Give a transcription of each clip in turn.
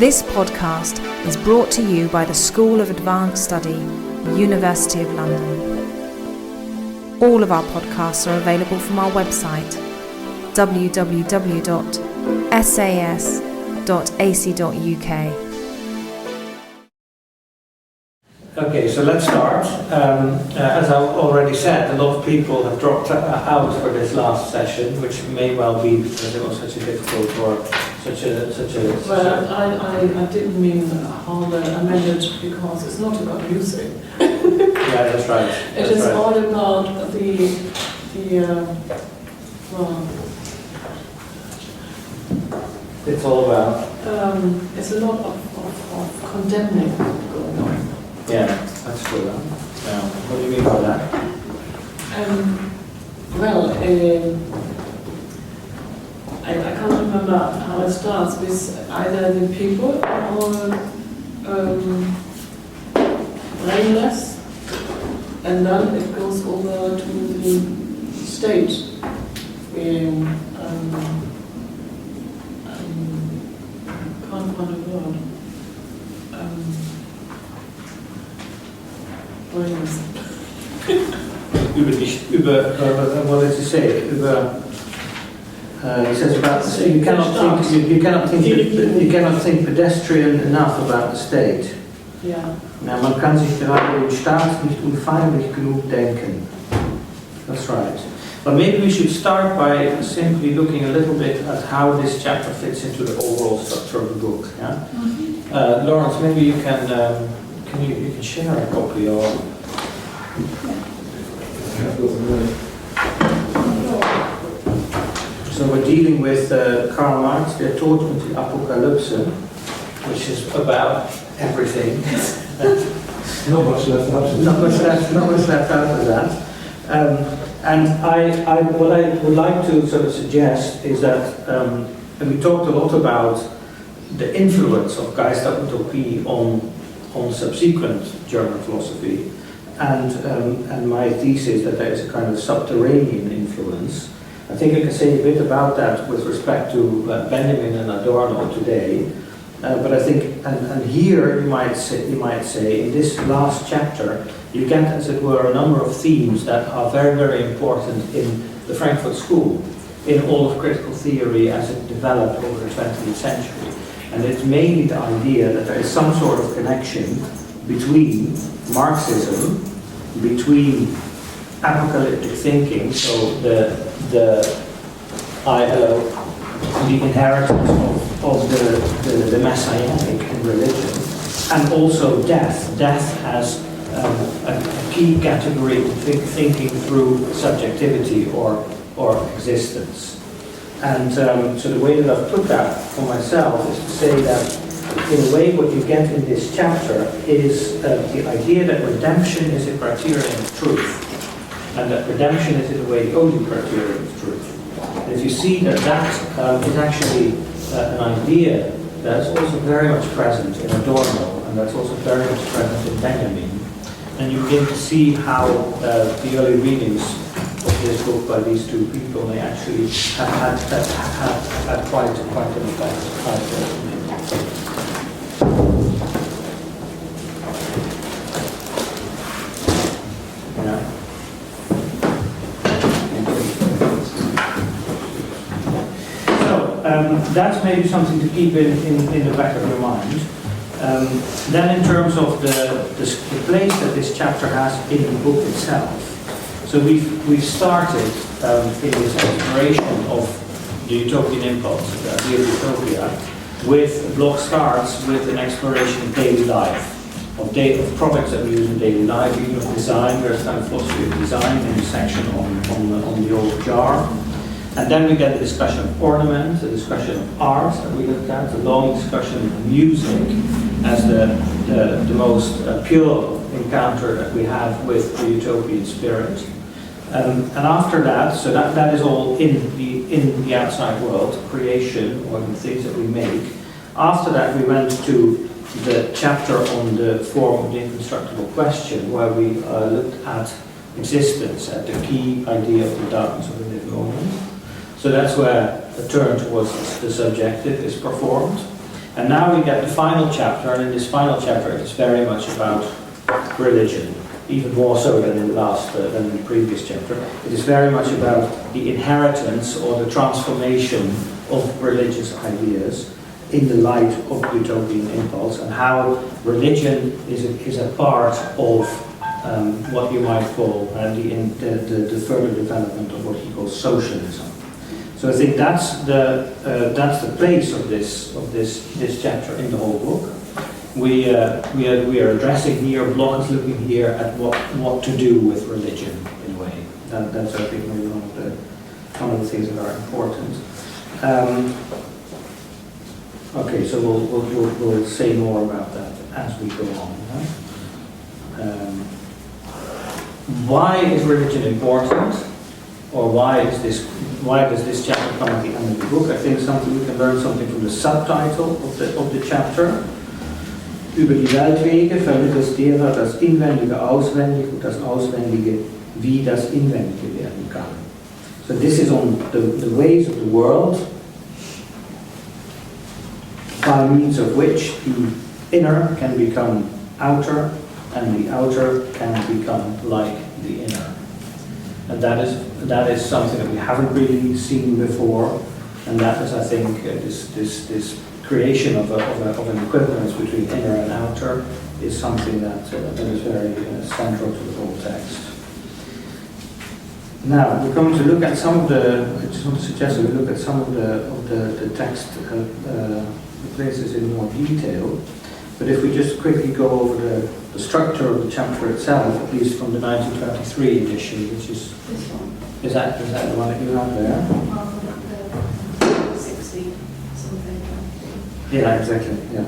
This podcast is brought to you by the School of Advanced Study, University of London. All of our podcasts are available from our website, www.sas.ac.uk. Okay, so let's start. As I already said, a lot of people have dropped out for this last session, which may well be because it was such a difficult or such a. Well, I didn't mean harder. I meant it because it's not about music. Yeah, that's right. It is all about the It's all about. it's a lot of condemning going on. Yeah, that's true. Yeah. What do you mean by that? I can't remember how it starts with either the people or brainless, and then it goes over to the state. Can't find a word. Brainless. What does he say? He says about you cannot think pedestrian enough about the state. Yeah. Nou, man kann sich gerade den Staat nicht unfeindlich genug denken. That's right. But maybe we should start by simply looking a little bit at how this chapter fits into the overall structure of the book. Yeah. Mm-hmm. Lawrence, maybe you can share a copy or. So we're dealing with Karl Marx, Der Tod und die Apokalypse, which is about everything. Not much left out of Not much left out of that. And what I would like to sort of suggest is that, and we talked a lot about the influence of Geist and Utopie on subsequent German philosophy, and my thesis that there is a kind of subterranean influence. I think I can say a bit about that with respect to Benjamin and Adorno today. But I think, and here you might say, in this last chapter, you get, as it were, a number of themes that are very, very important in the Frankfurt School, in all of critical theory as it developed over the 20th century. And it's mainly the idea that there is some sort of connection between Marxism, between apocalyptic thinking, so the inheritance of the messianic in religion, and also death. Death as a key category to thinking through subjectivity or existence. And so the way that I've put that for myself is to say that in a way what you get in this chapter is the idea that redemption is a criterion of truth, and that redemption is in a way the only criterion of truth. And if you see that is actually an idea that's also very much present in Adorno, and that's also very much present in Benjamin, and you begin to see how the early readings of this book by these two people, they actually have had quite an effect. That's maybe something to keep in the back of your mind. Then in terms of the place that this chapter has in the book itself. So we've started in this exploration of the utopian impulse, the idea of utopia, with Bloch starts with an exploration of daily life, of products that we use in daily life, even of design. There's kind of philosophy of design in the section on the old jar. And then we get a discussion of ornament, a discussion of art that we looked at, a long discussion of music as the most pure encounter that we have with the utopian spirit. And after that, so that is all in the outside world, creation, or the things that we make. After that, we went to the chapter on the form of the inconstructible question, where we looked at existence, at the key idea of the darkness of the living moment. So that's where the turn towards the subjective is performed. And now we get the final chapter, and in this final chapter it is very much about religion, even more so than in the previous chapter. It is very much about the inheritance or the transformation of religious ideas in the light of utopian impulse, and how religion is a part of what you might call the further development of what he calls socialism. So I think that's the place of this chapter in the whole book. We are addressing here, Bloch is looking here at what to do with religion in a way. That's I think maybe one of the things that are important. Okay, so we'll say more about that as we go on. Why is religion important, or why does this chapter come at the end of the book? I think we can learn something from the subtitle of the chapter. Über die Weltwege vermittels derer das Inwendige auswendig und das Auswendige wie das Inwendige werden kann. So this is on the ways of the world, by means of which the inner can become outer, and the outer can become like the inner. And that is something that we haven't really seen before, and that is, I think, this creation of an equivalence between inner and outer is something that is very central to the whole text. Now we're going to look at some of the. I just want to suggest that we look at some of the text places in more detail. But if we just quickly go over the structure of the chapter itself, at least from the 1923 edition, which is This one. is that the one that you have there? 60 something. Yeah, exactly. Yeah.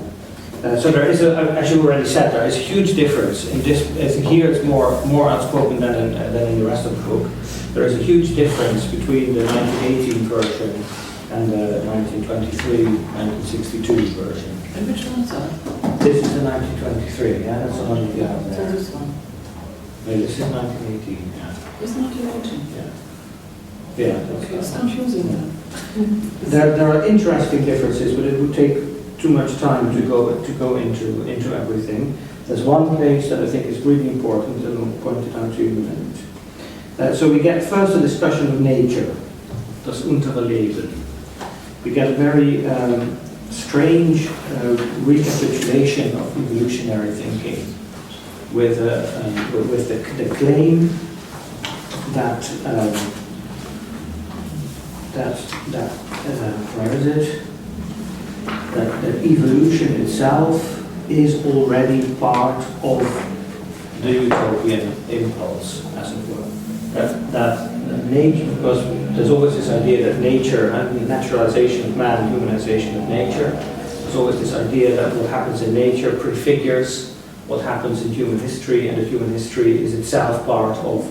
So there is, as you already said, there is a huge difference in this. Here it's more outspoken than in the rest of the book. There is a huge difference between the 1918 version and the 1923, 1962 version. And which one's that? This is the 1923. Yeah, that's the one you have So there. this one. No, this is 1918. Yeah. It's not 1918. Yeah. Yeah. Okay, it's confusing then. There are interesting differences, but it would take too much time to go into everything. There's one place that I think is really important, and I'll point it out to you in a minute. So we get first a discussion of nature, das untere Leben. We get a very strange recapitulation of evolutionary thinking, with the claim that where is it? That evolution itself is already part of the utopian impulse, as it were. That nature, because there's always this idea that nature, and naturalization of man, humanization of nature, there's always this idea that what happens in nature prefigures what happens in human history, and that human history is itself part of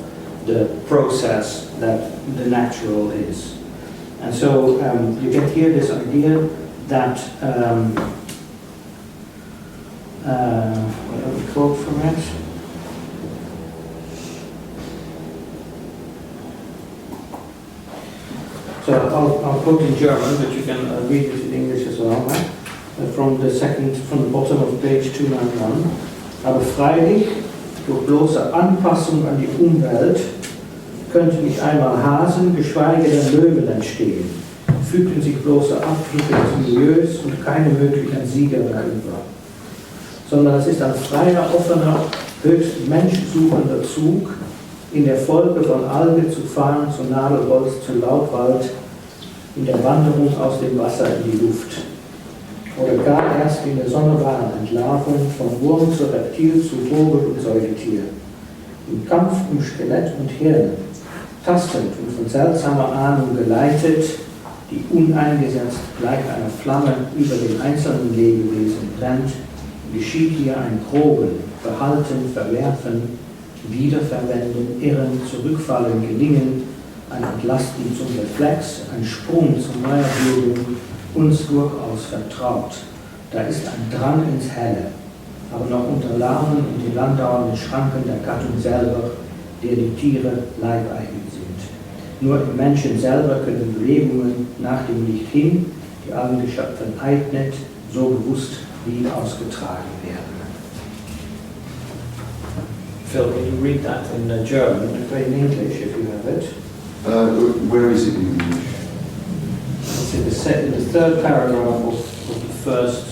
the process that the natural is. And so you get here this idea that, what do we quote from it? So I'll quote in German, but you can read it in English as well. From the bottom of page 291. Aber freilich, durch bloße Anpassung an die Umwelt, könnte nicht einmal Hasen, geschweige denn Löwen entstehen. Fügten sich bloße Abdrücke des Milieus und keine möglichen Sieger mehr über. Sondern es ist ein freier, offener, höchst menschsuchender Zug, in der Folge von Alge zu Farn, zu Nadelholz, zu Laubwald, in der Wanderung aus dem Wasser in die Luft. Oder gar erst in der sonderbaren Entlarvung von Wurm zu Reptil, zu Vogel und Säugetier. Im Kampf um Skelett und Hirn, tastend und von seltsamer Ahnung geleitet, die uneingesetzt gleich einer Flamme über den einzelnen Lebewesen brennt, geschieht hier ein Proben, Behalten, Verwerfen, Wiederverwenden, Irren, Zurückfallen, Gelingen, ein Entlasten zum Reflex, ein Sprung zur Neuerbildung, uns durchaus vertraut. Da ist ein Drang ins Helle, aber noch unter Lahmen und den landauernden Schranken der Gattung selber, der die Tiere leibeigen sind. Nur im Menschen selber können Bewegungen nach dem Licht hin, die allen Geschöpfen eignet, so bewusst wie ausgetragen werden. Phil, can you read that in German and in English if you have it? Where is it in English? It's in the third paragraph of the first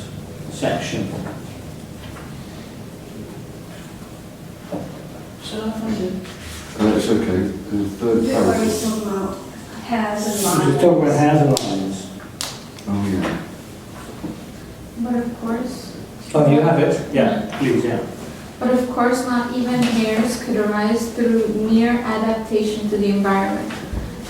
section. Shall I find it? It's okay. The third Where paragraph. he's talking about hairs and We're lines. talking about hairs and lines. Oh yeah. But of course, Oh, you have it? Yeah, please, yeah. but of course not even hairs could arise through mere adaptation to the environment.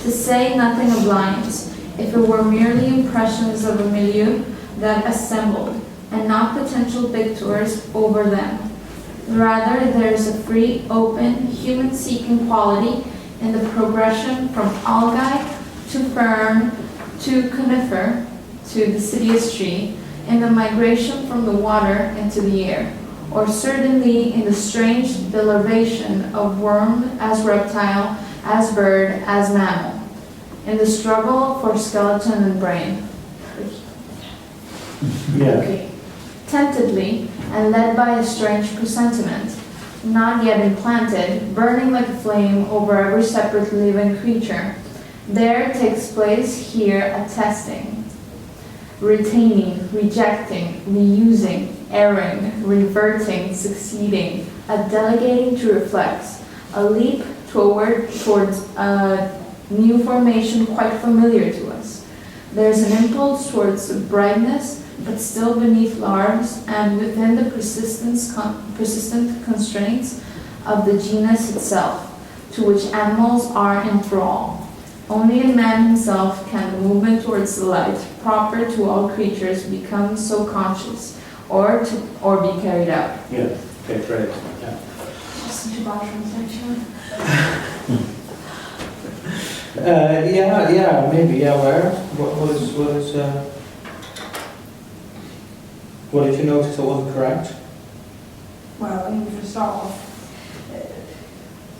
To say nothing of lines, if it were merely impressions of a milieu that assembled, and not potential victors over them. Rather, there is a free, open, human-seeking quality in the progression from algae to fern to conifer to deciduous tree, in the migration from the water into the air, or certainly in the strange derivation of worm as reptile, as bird, as mammal, in the struggle for skeleton and brain. Yeah. Okay. Tentedly, and led by a strange presentiment, not yet implanted, burning like a flame over every separate living creature, there takes place here a testing, retaining, rejecting, reusing, erring, reverting, succeeding, a delegating to reflex, a leap towards a new formation quite familiar to us. There's an impulse towards brightness, but still beneath larves and within the persistent constraints of the genus itself, to which animals are in thrall. Only in man himself can the movement towards the light, proper to all creatures, become so conscious, or be carried out. Yeah, okay, great. Yeah. Such a bad translation. Yeah, maybe, yeah, where? What did you notice that wasn't correct? Well, I mean, for a start off,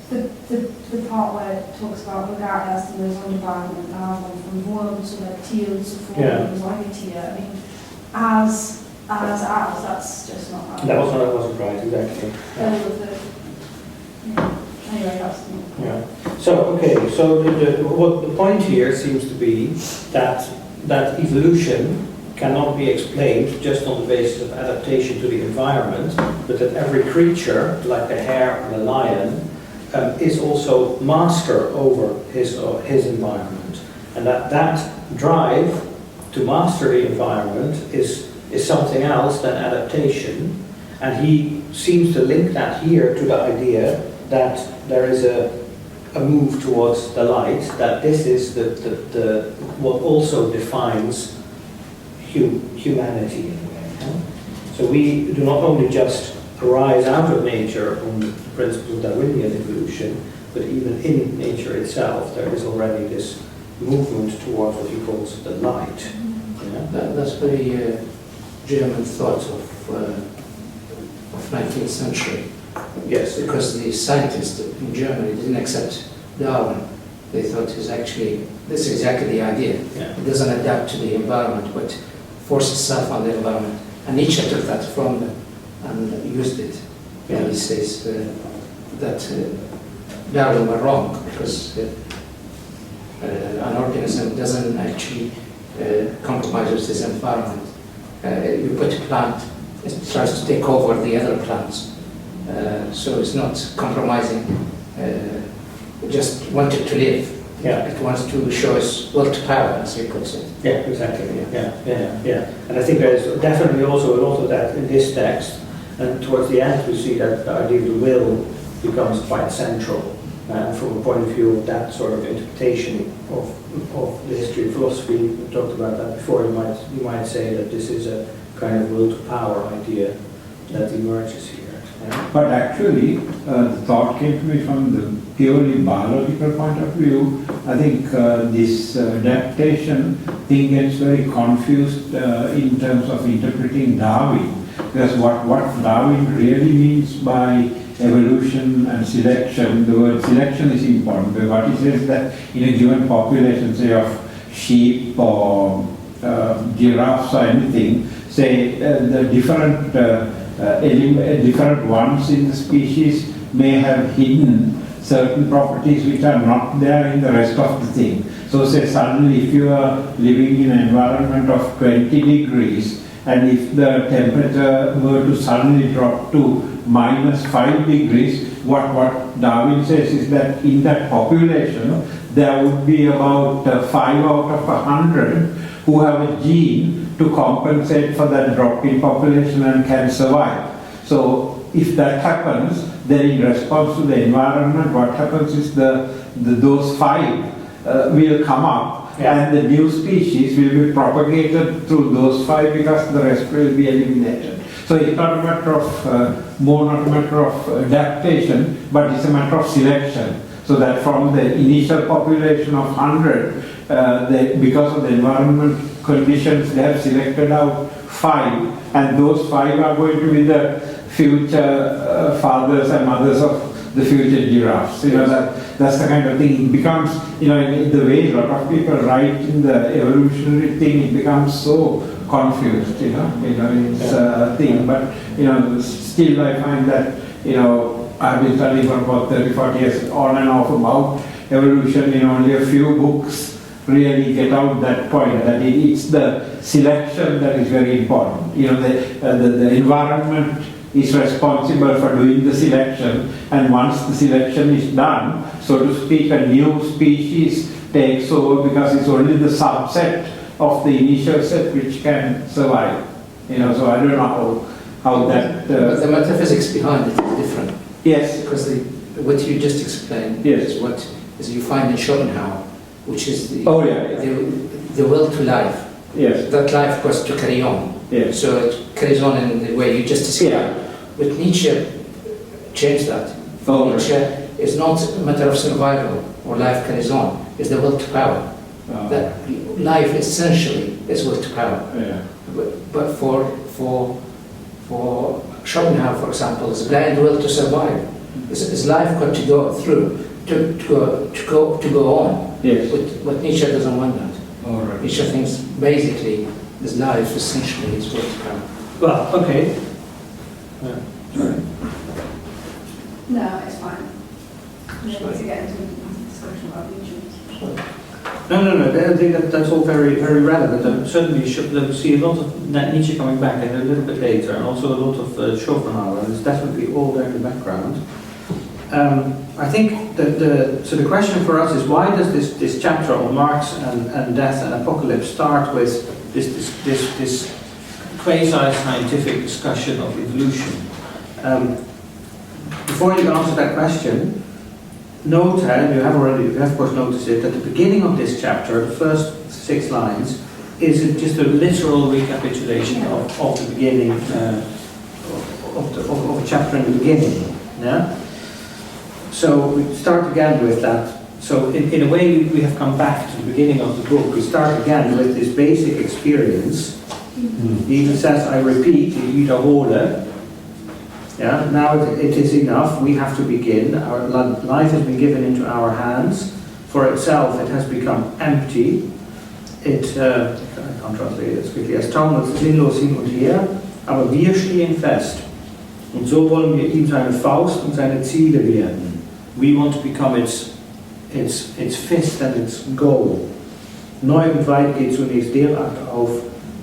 the part where it talks about regardless and there's one environment, from warm to like teal to form, like a teal. I mean, as, that's just not right. That wasn't right, exactly. Anyway, that's Yeah. So, okay, so the point here seems to be that evolution cannot be explained just on the basis of adaptation to the environment, but that every creature, like the hare or the lion, is also master over his environment. And that drive to master the environment is something else than adaptation. And he seems to link that here to the idea that there is a move towards the light, that this is the what also defines humanity in a way. So we do not only just arise out of nature on the principles of Darwinian evolution, but even in nature itself there is already this movement towards what he calls the light. Yeah? That's very German thought of 19th century. Yes. Because the scientists in Germany didn't accept Darwin. They thought this is exactly the idea. Yeah. It doesn't adapt to the environment, but forces itself on the environment. And Nietzsche took that from them and used it. Yeah. And he says that Darwin were wrong because an organism doesn't actually compromise with its environment. You put a plant, it tries to take over the other plants. So it's not compromising, it just wanted to live. Yeah. It wants to show its will to power, as he puts it. Yeah, exactly. Yeah. And I think there's definitely also a lot of that in this text. And towards the end, we see that the idea of the will becomes quite central. From a point of view of that sort of interpretation of the history of philosophy, we talked about that before. You might say that this is a kind of will to power idea that emerges here. Yeah? But actually, the thought came to me from the purely biological point of view. I think this adaptation thing gets very confused in terms of interpreting Darwin. Because what Darwin really means by evolution and selection, the word selection is important. But what he says that in a given population, say of sheep or giraffes or anything, say the different different ones in the species may have hidden certain properties which are not there in the rest of the thing. So say suddenly if you are living in an environment of 20 degrees and if the temperature were to suddenly drop to -5 degrees, what Darwin says is that in that population there would be about 5 out of 100 who have a gene to compensate for that drop in population and can survive. So if that happens, then in response to the environment, what happens is those 5 will come up, and the new species will be propagated through those 5 because the rest will be eliminated. So it's not a matter of, more not a matter of adaptation, but it's a matter of selection. So that from the initial population of 100, because of the environment conditions, they have selected out 5, and those 5 are going to be the future fathers and mothers of the future giraffes. You know, that's the kind of thing. It becomes, you know, in the way a lot of people write in the evolutionary thing, it becomes so confused, you know it's a thing. But, you know, still I find that, you know, I've been studying for about 30-40 years on and off about evolution. You know, only a few books really get out that point, that it's the selection that is very important. You know, the environment is responsible for doing the selection, and once the selection is done, so to speak, a new species takes over because it's only the subset of the initial set which can survive. You know, so I don't know how that... But the metaphysics behind it is different. Yes. Because what you just explained is what you find in Schopenhauer, which is the will to life. Yes. That life was to carry on. Yes. So it carries on in the way you just described. Yeah. But Nietzsche changed that. Oh, Nietzsche is not a matter of survival or life carries on. It's the will to power. That life essentially is will to power. Yeah. But for Schopenhauer, for example, is blind will to survive. Is life got to go through, to go on? Yes. But Nietzsche doesn't want that. All right. Nietzsche thinks basically his life essentially is will to power. Well, okay. Sorry. No, it's fine. We need to get into a discussion about regions. No. I think that's all very, very relevant. And certainly, you see a lot of Nietzsche coming back, and a little bit later, and also a lot of Schopenhauer. And it's definitely all there in the background. I think that the question for us is, why does this chapter on Marx and death and apocalypse start with this quasi-scientific discussion of evolution? Before you answer that question, note, and you have of course noticed it, at the beginning of this chapter, the first 6 lines, is just a literal recapitulation of the beginning, of a chapter in the beginning. Yeah? So we start again with that. So in a way we have come back to the beginning of the book. We start again with this basic experience. He even says, I repeat, wiederhole. Yeah, now it is enough, we have to begin. Our life has been given into our hands. For itself, it has become empty. I can't translate it as quickly. Es taumelt sinnlos hin und her, aber wir stehen fest. Und so wollen wir ihm seine Faust und seine Ziele werden. We want to become its fist and its goal. Neu und weit geht zunächst derart auf,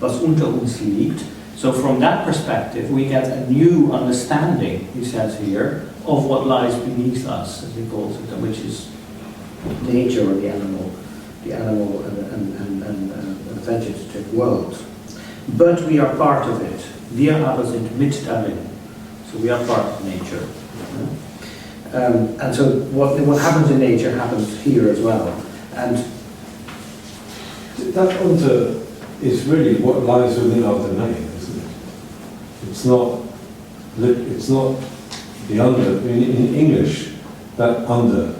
was unter uns liegt. So from that perspective, we get a new understanding, he says here, of what lies beneath us, as he calls it, which is nature or the animal and vegetative world. But we are part of it. Wir aber sind mit darin. So we are part of nature. And so what happens in nature happens here as well. And that under is really what lies within our domain, isn't it? It's not the under. In English, that under,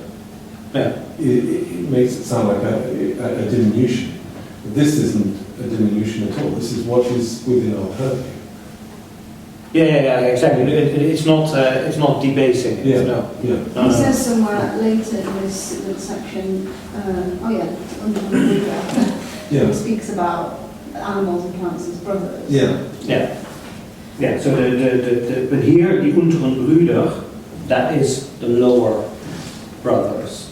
it makes it sound like a diminution. This isn't a diminution at all. This is what is within our purview. Yeah, exactly. It's not debasing it. No. He says somewhere later in this section, on the paragraph, he speaks about animals and plants as brothers. Yeah. Yeah, so but here, the unteren Brüder, that is the lower brothers,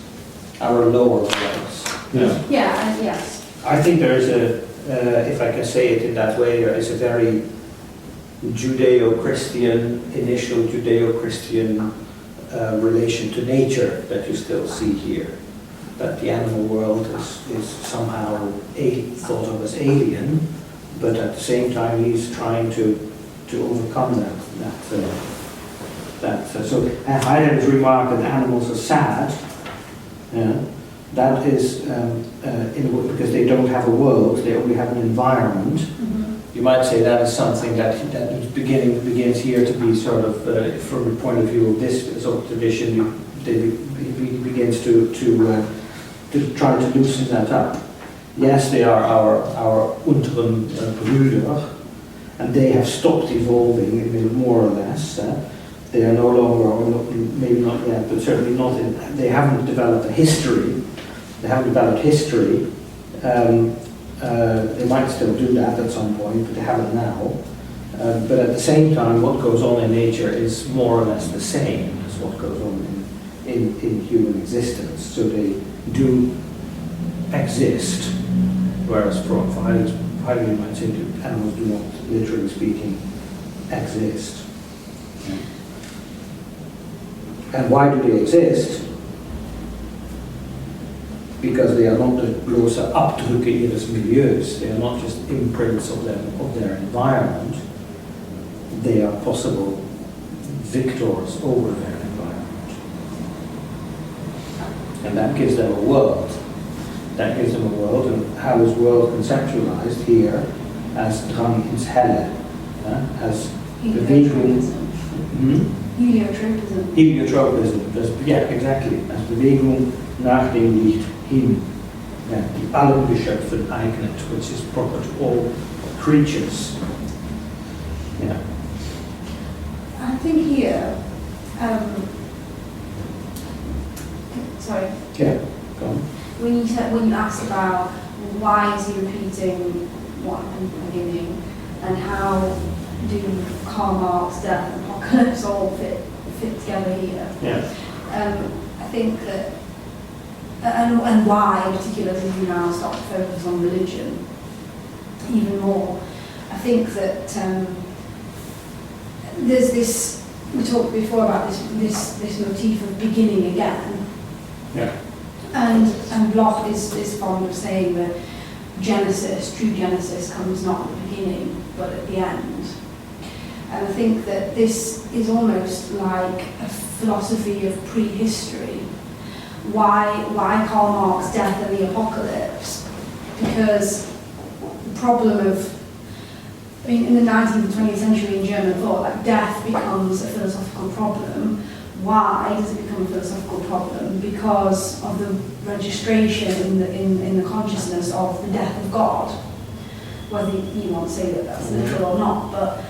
our lower brothers. Yeah. Yeah, yes. I think there is if I can say it in that way, there is a very Judeo-Christian, initial Judeo-Christian relation to nature that you still see here. That the animal world is somehow thought of as alien, but at the same time he's trying to overcome that. So Heidegger's remark that animals are sad, that is because they don't have a world, they only have an environment. You might say that is something that begins here to be sort of, from the point of view of this sort of tradition, he begins to try to loosen that up. Yes, they are our unteren Brüder, and they have stopped evolving, more or less. They are no longer, or not, maybe not yet, but certainly not they haven't developed a history. They haven't developed history. They might still do that at some point, but they haven't now. But at the same time, what goes on in nature is more or less the same as what goes on in human existence. So they do exist, whereas for Heidegger might say animals do not, literally speaking, exist. And why do they exist? Because they are not the bloße Abdrücke ihres Milieus. They are not just imprints of their environment. They are possible victors over their environment. And that gives them a world. That gives them a world, and how is world conceptualized here as Drang ins Helle, as Bewegung. Heliotropism. Heliotropism, yeah, exactly. As Bewegung nach dem Licht hin, die allen Geschöpfen eignet, which is proper to all creatures. Yeah. I think here, sorry. Yeah, go on. When you asked about why is he repeating what happened at the beginning, and how do Karl Marx, death, and apocalypse all fit together here? Yeah. I think that, and why particularly you now start to focus on religion even more. I think that there's this. We talked before about this motif of beginning again. Yeah. And Bloch is fond of saying that Genesis, true Genesis, comes not at the beginning, but at the end. And I think that this is almost like a philosophy of prehistory. Why Karl Marx, death and the apocalypse? Because the problem of, in the 19th and 20th century in German thought, like death becomes a philosophical problem. Why does it become a philosophical problem? Because of the registration in the consciousness of the death of God. Whether you want to say that that's literal or not, but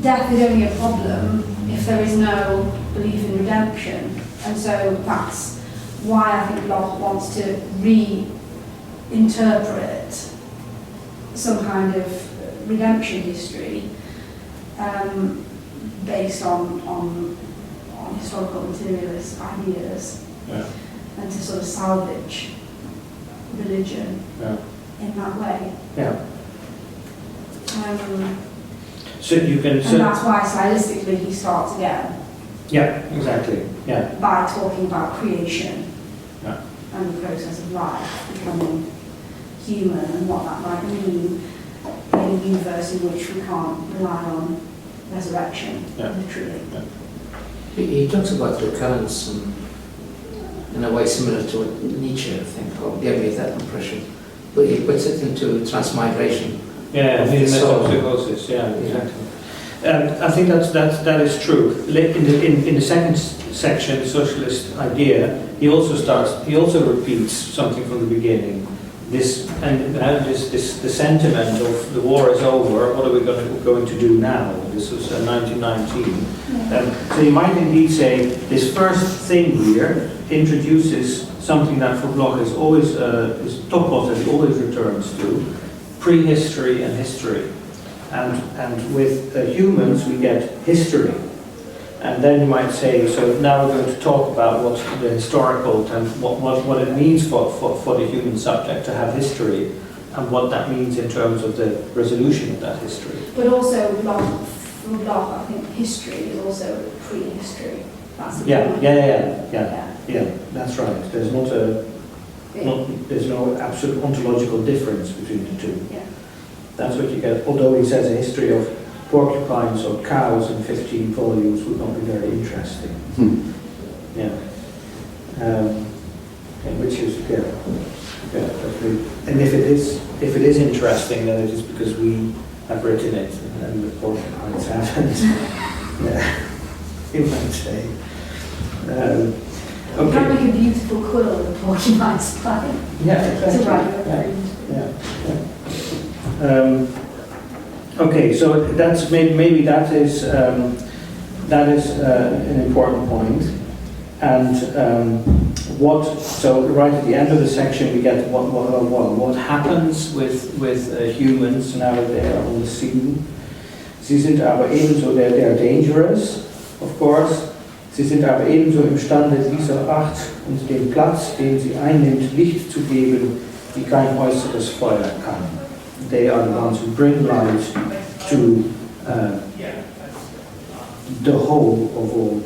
death is only a problem if there is no belief in redemption. And so that's why I think Bloch wants to reinterpret some kind of redemption history based on historical materialist ideas, and to sort of salvage religion in that way. Yeah. So you can. And that's why stylistically he starts again. Yeah, exactly. Yeah. By talking about creation Yeah. and the process of life becoming human and what that might mean in a universe in which we can't rely on resurrection, literally. Yeah. He talks about recurrence in a way similar to what Nietzsche, I think, or gave me that impression. But he puts it into transmigration. Yeah, of in the soul. metapsychosis, yeah, exactly. I think that is true. In the second section, the socialist idea, he also repeats something from the beginning. this the sentiment of the war is over, what are we going to do now? This was 1919. So you might indeed say this first thing here introduces something that for Bloch is always is topos that he always returns to, prehistory and history. And with humans we get history. And then you might say, so now we're going to talk about what the historical and what it means for the human subject to have history, and what that means in terms of the resolution of that history. But also, for Bloch, I think history is also prehistory. That's the point. Yeah, that's right. There's there's no absolute ontological difference between the two. Yeah. That's what you get. Although he says a history of porcupines or cows in 15 volumes would not be very interesting. Yeah. Which is and if it is interesting, then it is because we have written it and the porcupines haven't. Yeah. You might say. You can make a beautiful quill with porcupines flying. Yeah, exactly. To write Okay, so that's maybe that is an important point. And so right at the end of the section we get what happens with humans now that they are on the scene. Sie sind aber ebenso, they are dangerous, of course. Sie sind aber ebenso imstande, dieser Acht und dem Platz, den sie einnimmt, Licht zu geben, wie kein äußeres Feuer kann. They are the ones who bring light to the whole of all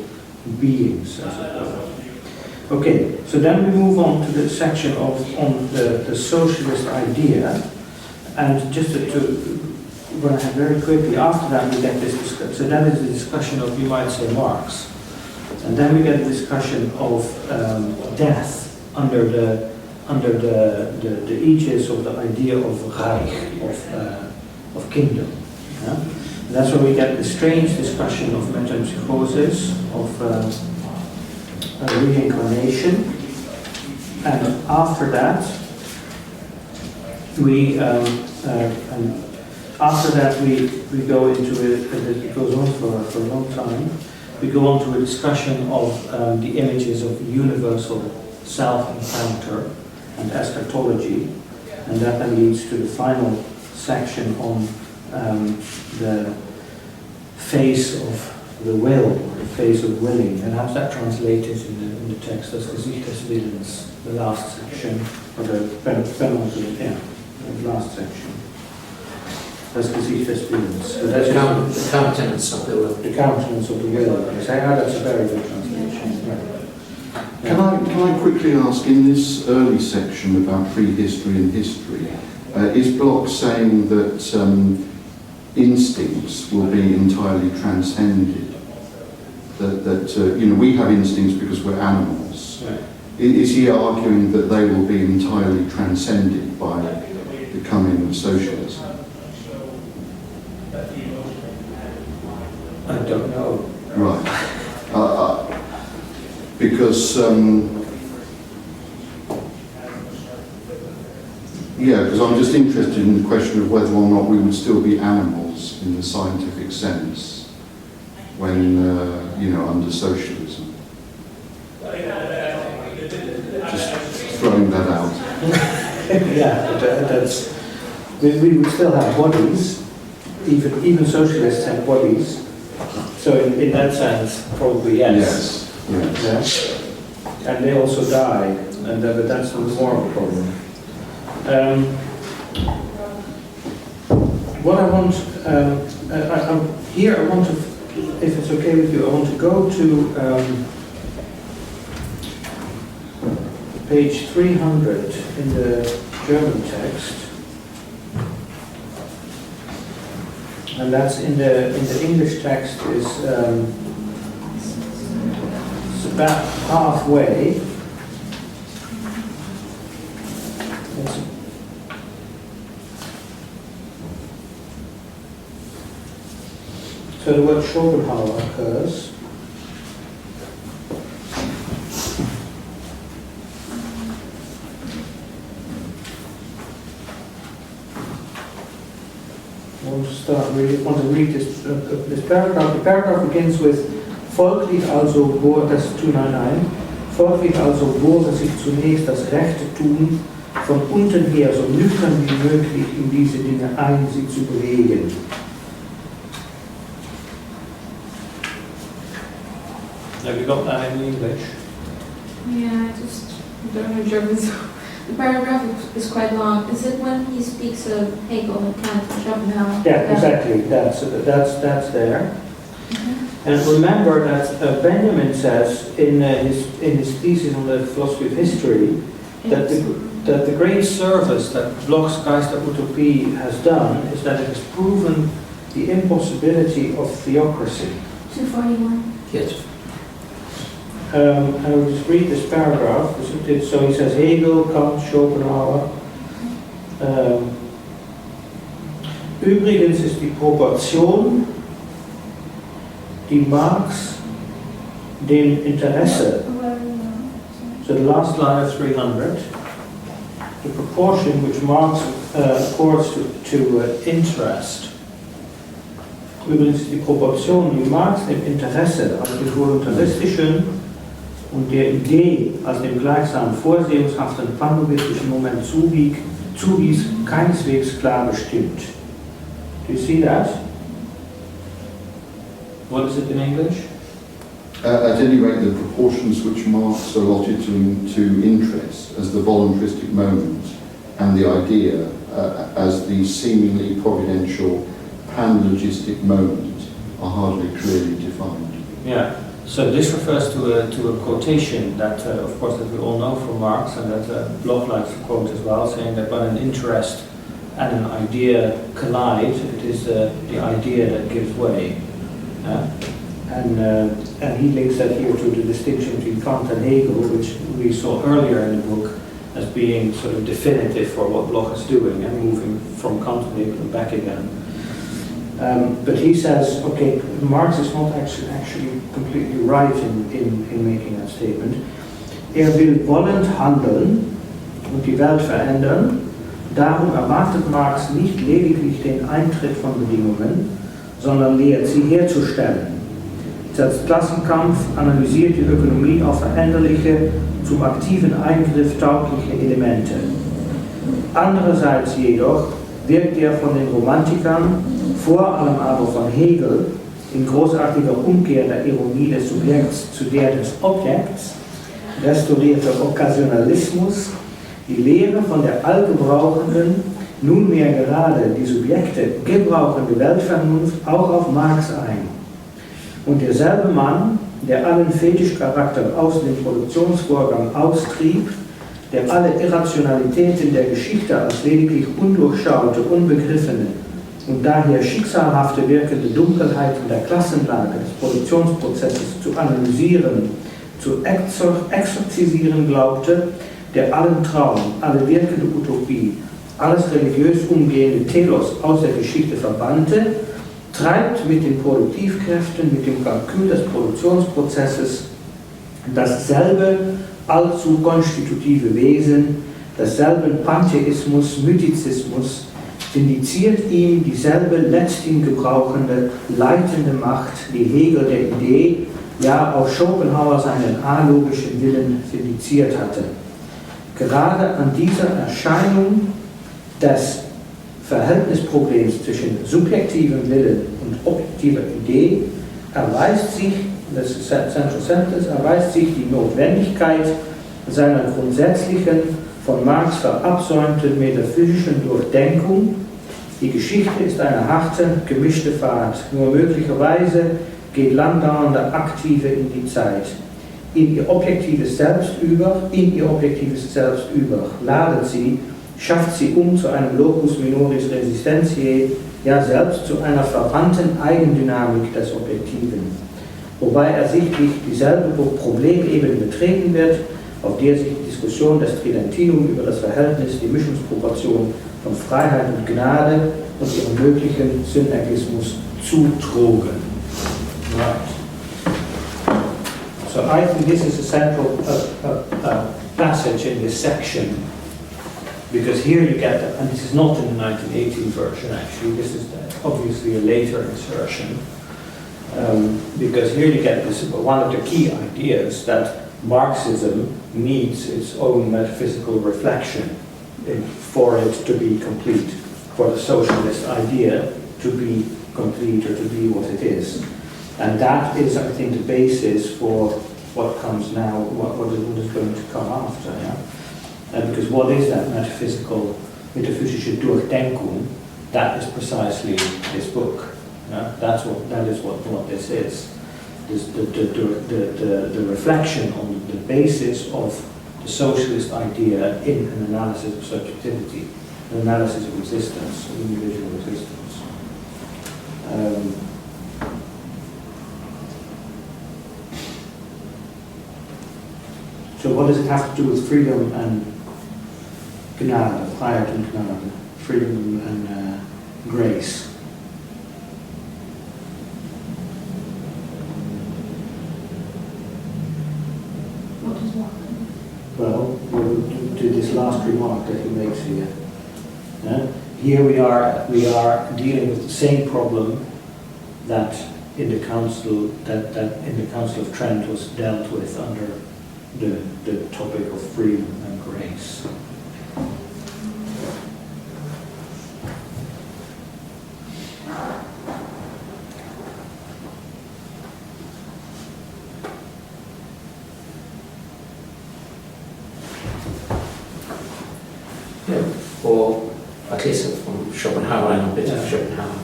beings, as it were. Okay, so then we move on to the section on the socialist idea, and just to run ahead very quickly, after that we get this discussion. So that is the discussion of, you might say, Marx. And then we get a discussion of death under the aegis of the idea of Reich, of kingdom. Yeah? And that's where we get the strange discussion of metempsychosis, of reincarnation. And after that, we go into it goes on for a long time. We go on to a discussion of the images of universal self-encounter and eschatology, and that then leads to the final section on the face of the will, or the face of willing. And how's that translated in the text? Das Gesicht des Willens, the last section, or the penultimate, the last section. Das Gesicht des Willens. So that's the countenance of the will. The countenance of the will. You say, that's a very good translation. Right. Can I quickly ask, in this early section about prehistory and history, is Bloch saying that instincts will be entirely transcended? That we have instincts because we're animals. Right. Is he arguing that they will be entirely transcended by the coming of socialism? I don't know. Right. Because I'm just interested in the question of whether or not we would still be animals in the scientific sense when, under socialism. Just throwing that out. That's. We would still have bodies. Even socialists have bodies. So in that sense, probably yes. Yes. Yeah. And they also die, but that's more of a problem. What I want here, I want to, if it's okay with you, I want to go to page 300 in the German text, and that's in the English text is it's about halfway. So the word Schopenhauer occurs. I really want to read this paragraph. The paragraph begins with folglich also, das ist 299, folglich also bohre sich zunächst das rechte Tun von unten her so nüchtern wie möglich in diese Dinge ein, sie zu bewegen. Have you got that in English? Yeah, I just don't know German, so the paragraph is quite long. Is it when he speaks of Hegel and Kant and Schopenhauer? Yeah, exactly. That's there. Mm-hmm. And remember that Benjamin says in his thesis on the philosophy of history that the great service that Bloch's Geist and Utopie has done is that it has proven the impossibility of theocracy. 241. Yes. I will just read this paragraph. So he says Hegel, Kant, Schopenhauer. Übrigens ist die Proportion, die Marx dem Interesse, so the last line of 300, the proportion which Marx accords to interest. Übrigens ist die Proportion, die Marx dem Interesse, also dem voluntaristischen und der Idee als dem gleichsam vorsehungshaften panubistischen Moment zuwies, keineswegs klar bestimmt. Do you see that? What is it in English? At any rate, the proportions which Marx allotted to interest as the voluntaristic moment and the idea as the seemingly providential panlogistic moment are hardly clearly defined. Yeah. So this refers to a quotation that, of course, that we all know from Marx and that Bloch likes to quote as well, saying that when an interest and an idea collide, it is the idea that gives way. And he links that here to the distinction between Kant and Hegel, which we saw earlier in the book as being sort of definitive for what Bloch is doing and moving from Kant to Hegel and back again. But he says, okay, Marx is not actually completely right in making that statement. Will wollend handeln und die Welt verändern. Darum erwartet Marx nicht lediglich den Eintritt von Bedingungen, sondern lehrt sie herzustellen. Als Klassenkampf analysiert die Ökonomie auf veränderliche, zum aktiven Eingriff taugliche Elemente. Andererseits jedoch wirkt er von den Romantikern, vor allem aber von Hegel, in großartiger Umkehr der Ironie des Subjekts zu der des Objekts, restaurierter Okkasionalismus, die Lehre von der allgebrauchenden, nunmehr gerade die Subjekte gebrauchende Weltvernunft auch auf Marx ein. Und derselbe Mann, der allen Fetischcharakter aus dem Produktionsvorgang austrieb, der alle Irrationalitäten der Geschichte als lediglich undurchschaute, unbegriffene und daher schicksalhafte wirkende Dunkelheiten der Klassenlage des Produktionsprozesses zu analysieren, zu exorzisieren glaubte, der allen Traum, alle wirkende Utopie, alles religiös umgehende Telos aus der Geschichte verbannte, treibt mit den Produktivkräften, mit dem Kalkül des Produktionsprozesses dasselbe allzu konstitutive Wesen, dasselben Pantheismus, Mythizismus, indiziert ihm dieselbe letzthin gebrauchende, leitende Macht, die Hegel der Idee, ja auch Schopenhauer seinen alogischen Willen indiziert hatte. Gerade an dieser Erscheinung des Verhältnisproblems zwischen subjektivem Willen und objektiver Idee erweist sich, das ist Central Sentence, erweist sich die Notwendigkeit seiner grundsätzlichen, von Marx verabsäumten metaphysischen Durchdenkung. Die Geschichte ist eine harte, gemischte Fahrt, nur möglicherweise geht landauernde Aktive in die Zeit. In ihr objektives Selbst über, ladet sie, schafft sie zu einem Locus minoris resistentiae, ja selbst zu einer verwandten Eigendynamik des Objektiven. Wobei ersichtlich dieselbe Problemebene betreten wird, auf der sich die Diskussion des Tridentinum über das Verhältnis, die Mischungsproportion von Freiheit und Gnade und ihrem möglichen Synergismus zutrugen. Right. So I think this is a central passage in this section. Because here you get, and this is not in the 1918 version actually, this is obviously a later insertion, because here you get this, one of the key ideas that Marxism needs its own metaphysical reflection for it to be complete, for the socialist idea to be complete or to be what it is. And that is, I think, the basis for what comes now, what is going to come after. Yeah? Because what is that metaphysical, metaphysische Durchdenkung? That is precisely this book. Yeah? That is what this is. The reflection on the basis of the socialist idea in an analysis of subjectivity, an analysis of existence, of individual existence. So what does it have to do with freedom and Gnade, Freiheit und Gnade, freedom and grace? What does what? Well, to this last remark that he makes here. Here we are dealing with the same problem that in the Council in the Council of Trent was dealt with under the topic of freedom and grace. Or at least from Schopenhauer and a bit of Schopenhauer.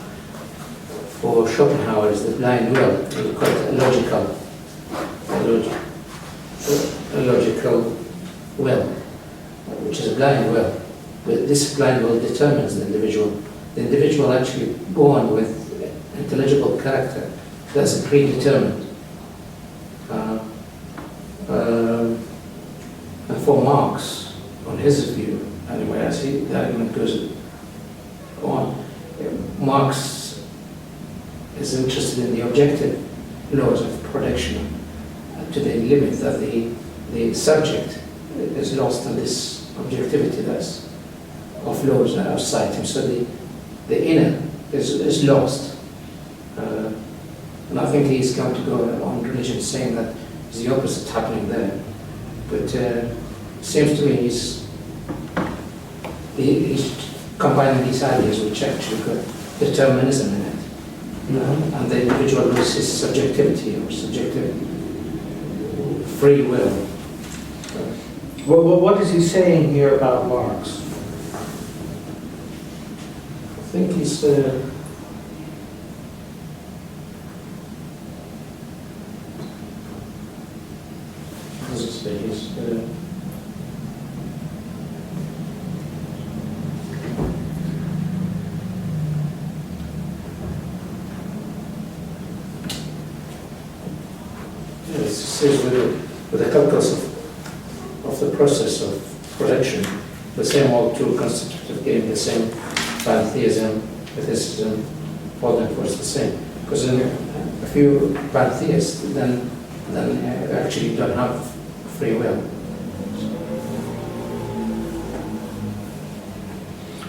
For Schopenhauer is the blind will, we call it a logical will, which is a blind will. But this blind will determines the individual. The individual actually born with intelligible character that's predetermined. And for Marx, on his view, anyway, as the argument goes on, Marx is interested in the objective laws of production to the limit that the subject is lost in this objectivity that's of laws outside him. So the inner is lost. And I think he's going to go on religion saying that it's the opposite happening there. But it seems to me he's combining these ideas which actually got determinism in it. And the individual loses subjectivity or subjective free will. Well, what is he saying here about Marx? I think he's with the calculus of the process of production, the same old two constitutive game, the same pantheism, mythicism, all that was the same. Because in a few pantheists then actually don't have free will.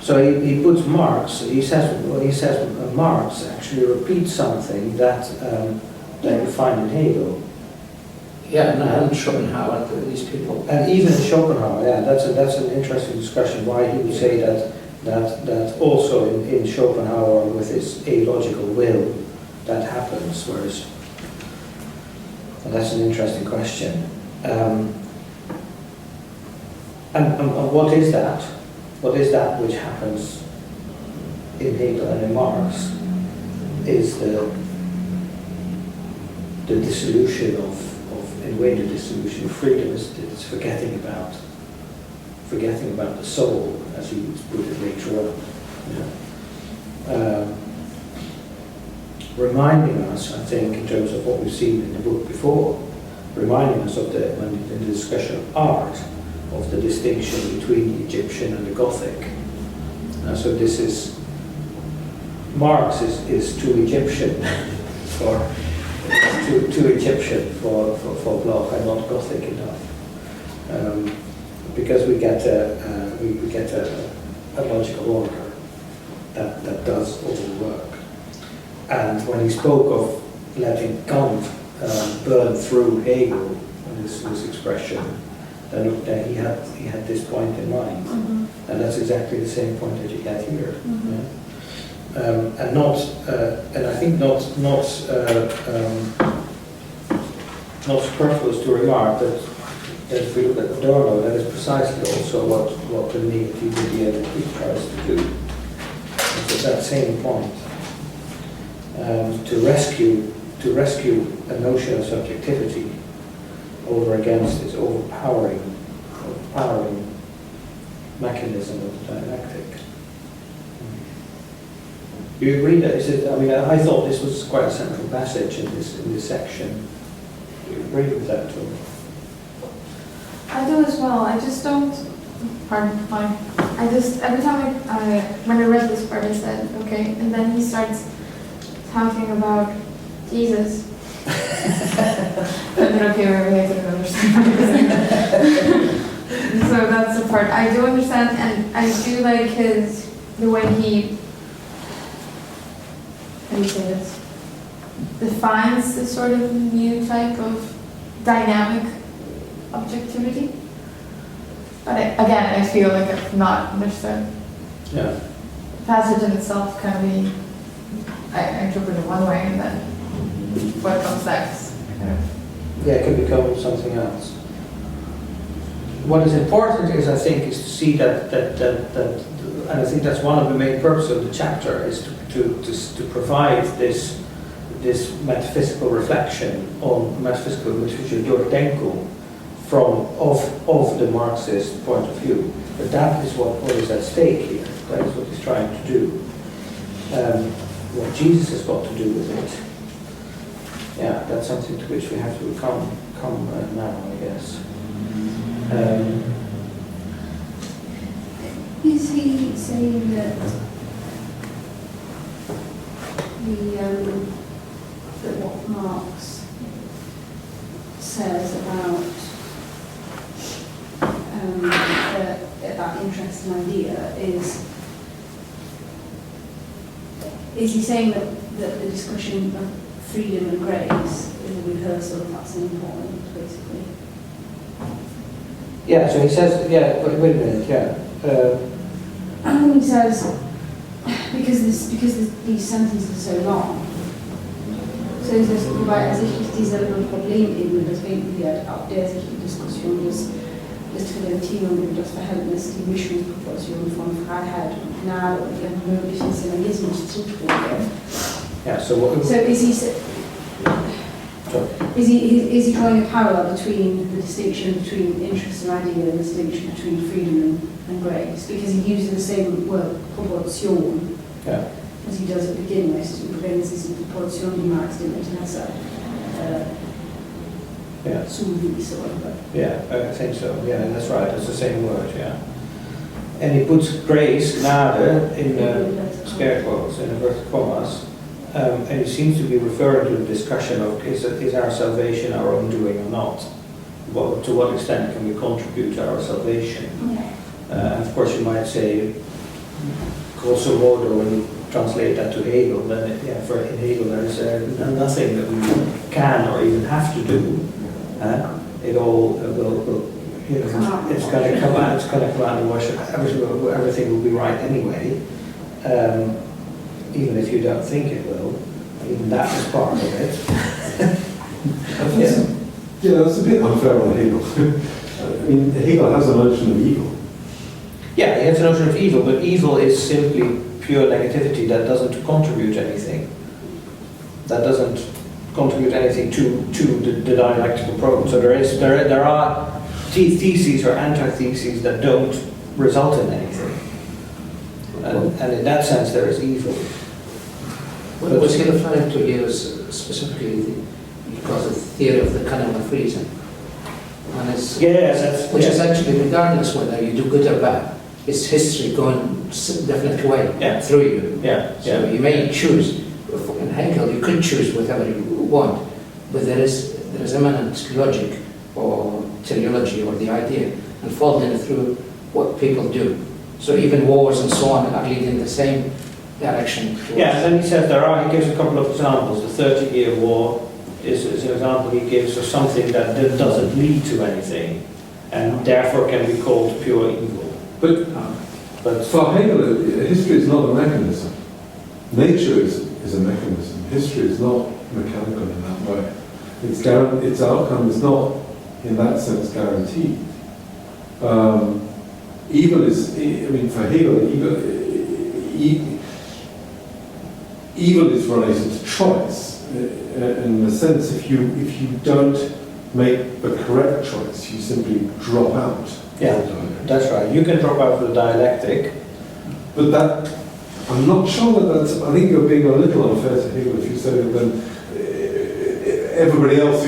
So he puts Marx. He says Marx actually repeats something that you find in Hegel. Yeah, and Schopenhauer, these people. And even Schopenhauer, yeah, that's an interesting discussion. Why he would say that also in Schopenhauer with his alogical will that happens, whereas and that's an interesting question. And what is that? What is that which happens in Hegel and in Marx? Is the dissolution of in a way the dissolution of freedom is it's forgetting about the soul, as he would put it later on. Yeah. Reminding us, I think, in terms of what we've seen in the book before, reminding us of in the discussion of art, of the distinction between the Egyptian and the Gothic. So this is, Marx is too Egyptian for Bloch and not Gothic enough. because we get a logical order that does all the work. And when he spoke of letting Kant burn through Hegel, this expression, then he had this point in mind, and that's exactly the same point that you get here. Yeah? And I think not superfluous to remark that if we look at Adorno, that is precisely also what the neoliberal tries to do. It's at that same point, to rescue a notion of subjectivity over against its overpowering mechanism of the dialectic. You agree that I thought this was quite a central passage in this section. Do you agree with that too? I do as well. I just don't. Pardon. Fine. Every time when I read this part, I said, okay, and then he starts talking about Jesus. And then, okay, maybe I didn't understand. So that's the part I do understand, and I do like the way he, how do you say this, defines this sort of new type of dynamic objectivity. But again, I feel like I've not understood. Yeah. The passage in itself can be, I interpret it one way, and then what comes next. Yeah, it can become something else. What is important is, I think, is to see that and I think that's one of the main purposes of the chapter, is to provide this metaphysical reflection on metaphysical, which is Doordenken of the Marxist point of view. But that is what is at stake here. That is what he's trying to do. What Jesus has got to do with it. Yeah, that's something to which we have to come now, I guess. Is he saying that that what Marx says about that interesting idea is he saying that the discussion of freedom and grace is a rehearsal of that same point, basically? Yeah, so he says, yeah, wait a minute, yeah. And he says, because these sentences are so long, so he says, wobei er sicherlich dieselbe Problem eben, deswegen wird auch der sich die Diskussion des Tridentino über das Verhältnis, die Mischungsproportion von Freiheit und Gnade und ihren möglichen Synergismus zutrug. Yeah, so is he drawing a parallel between the distinction between interest and idea and the distinction between freedom and grace? Because he uses the same word, Proportion, as he does at the beginning. Übrigens ist die Proportion, die Marx dem Interesse zuwies, oder? Yeah, I think so. Yeah, that's right. It's the same word. Yeah, and he puts grace, Gnade, in scare quotes, in inverted commas. And he seems to be referring to the discussion of is our salvation our own doing or not? To what extent can we contribute to our salvation? And of course you might say, grosso modo, when you translate that to Hegel, then in Hegel there is nothing that we can or even have to do. It all will it's going to come out and wash. Everything will be right anyway. Even if you don't think it will, even that is part of it. Yeah, that's a bit unfair on Hegel. I mean, Hegel has a notion of evil. Yeah, he has a notion of evil, but evil is simply pure negativity that doesn't contribute anything. That doesn't contribute anything to the dialectical problem. So there are theses or antitheses that don't result in anything. And in that sense, there is evil. What was he referring to here specifically? Because of the theory of the cunning of reason. Which is actually, regardless whether you do good or bad, it's history going a definite way through you. So you may choose. In Hegel, you could choose whatever you want, but there is immanent logic or teleology or the idea unfolding through what people do. So even wars and so on are leading the same direction. Yeah, and then he says he gives a couple of examples. The 30-Year War is an example he gives of something that doesn't lead to anything, and therefore can be called pure evil. But for Hegel, history is not a mechanism. Nature is a mechanism. History is not mechanical in that way. Its outcome is not, in that sense, guaranteed. Evil is, for Hegel, evil is related to choice. In the sense, if you don't make the correct choice, you simply drop out. Yeah, that's right. You can drop out of the dialectic. But I'm not sure that's, I think you're being a little unfair to Hegel if you say that then everybody else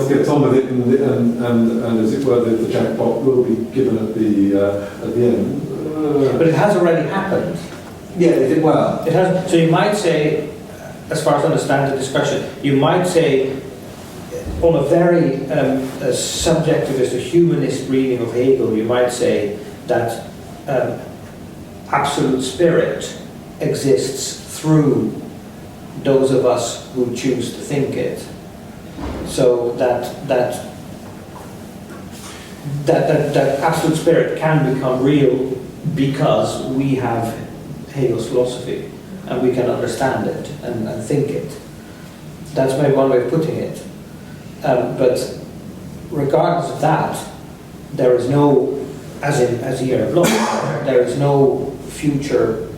gets on with it, and as it were, the jackpot will be given at the end. But it has already happened. Yeah, it has. So you might say, as far as I understand the discussion, you might say, on a very subjectivist, a humanist reading of Hegel, you might say that absolute spirit exists through those of us who choose to think it. So that absolute spirit can become real because we have Hegel's philosophy and we can understand it and think it. That's maybe one way of putting it. But regardless of that, there is no, as here in Bloch, there is no future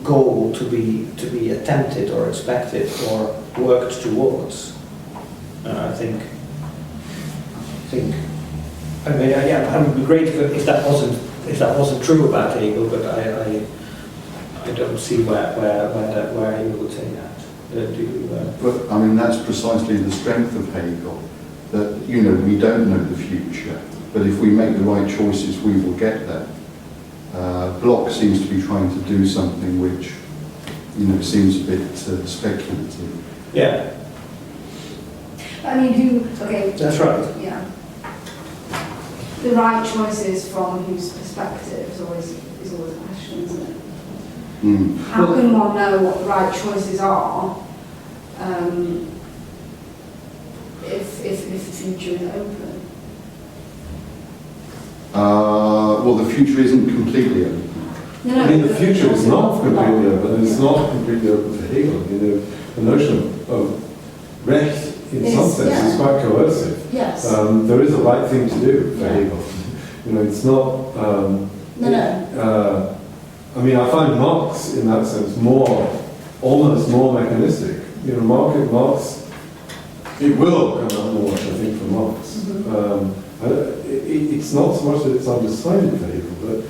goal to be attempted or expected or worked towards. I think. I mean, it would be great if that wasn't true about Hegel, but I don't see where Hegel would say that. But I mean, that's precisely the strength of Hegel. That we don't know the future, but if we make the right choices, we will get there. Bloch seems to be trying to do something which, seems a bit speculative. Yeah. I mean, That's right. Yeah. The right choices from whose perspective is always a question, isn't it? Mm. How can one know what the right choices are if the future is open? Well, the future isn't completely open. No, the future is not completely open. It's not completely open for Hegel. The notion of Recht, in some sense, is quite coercive. Yes. There is a right thing to do for Hegel. It's not. I find Marx, in that sense, almost more mechanistic. Marx, it will come out more, I think, from Marx. Mm-hmm. It's not so much that it's undecided for Hegel, but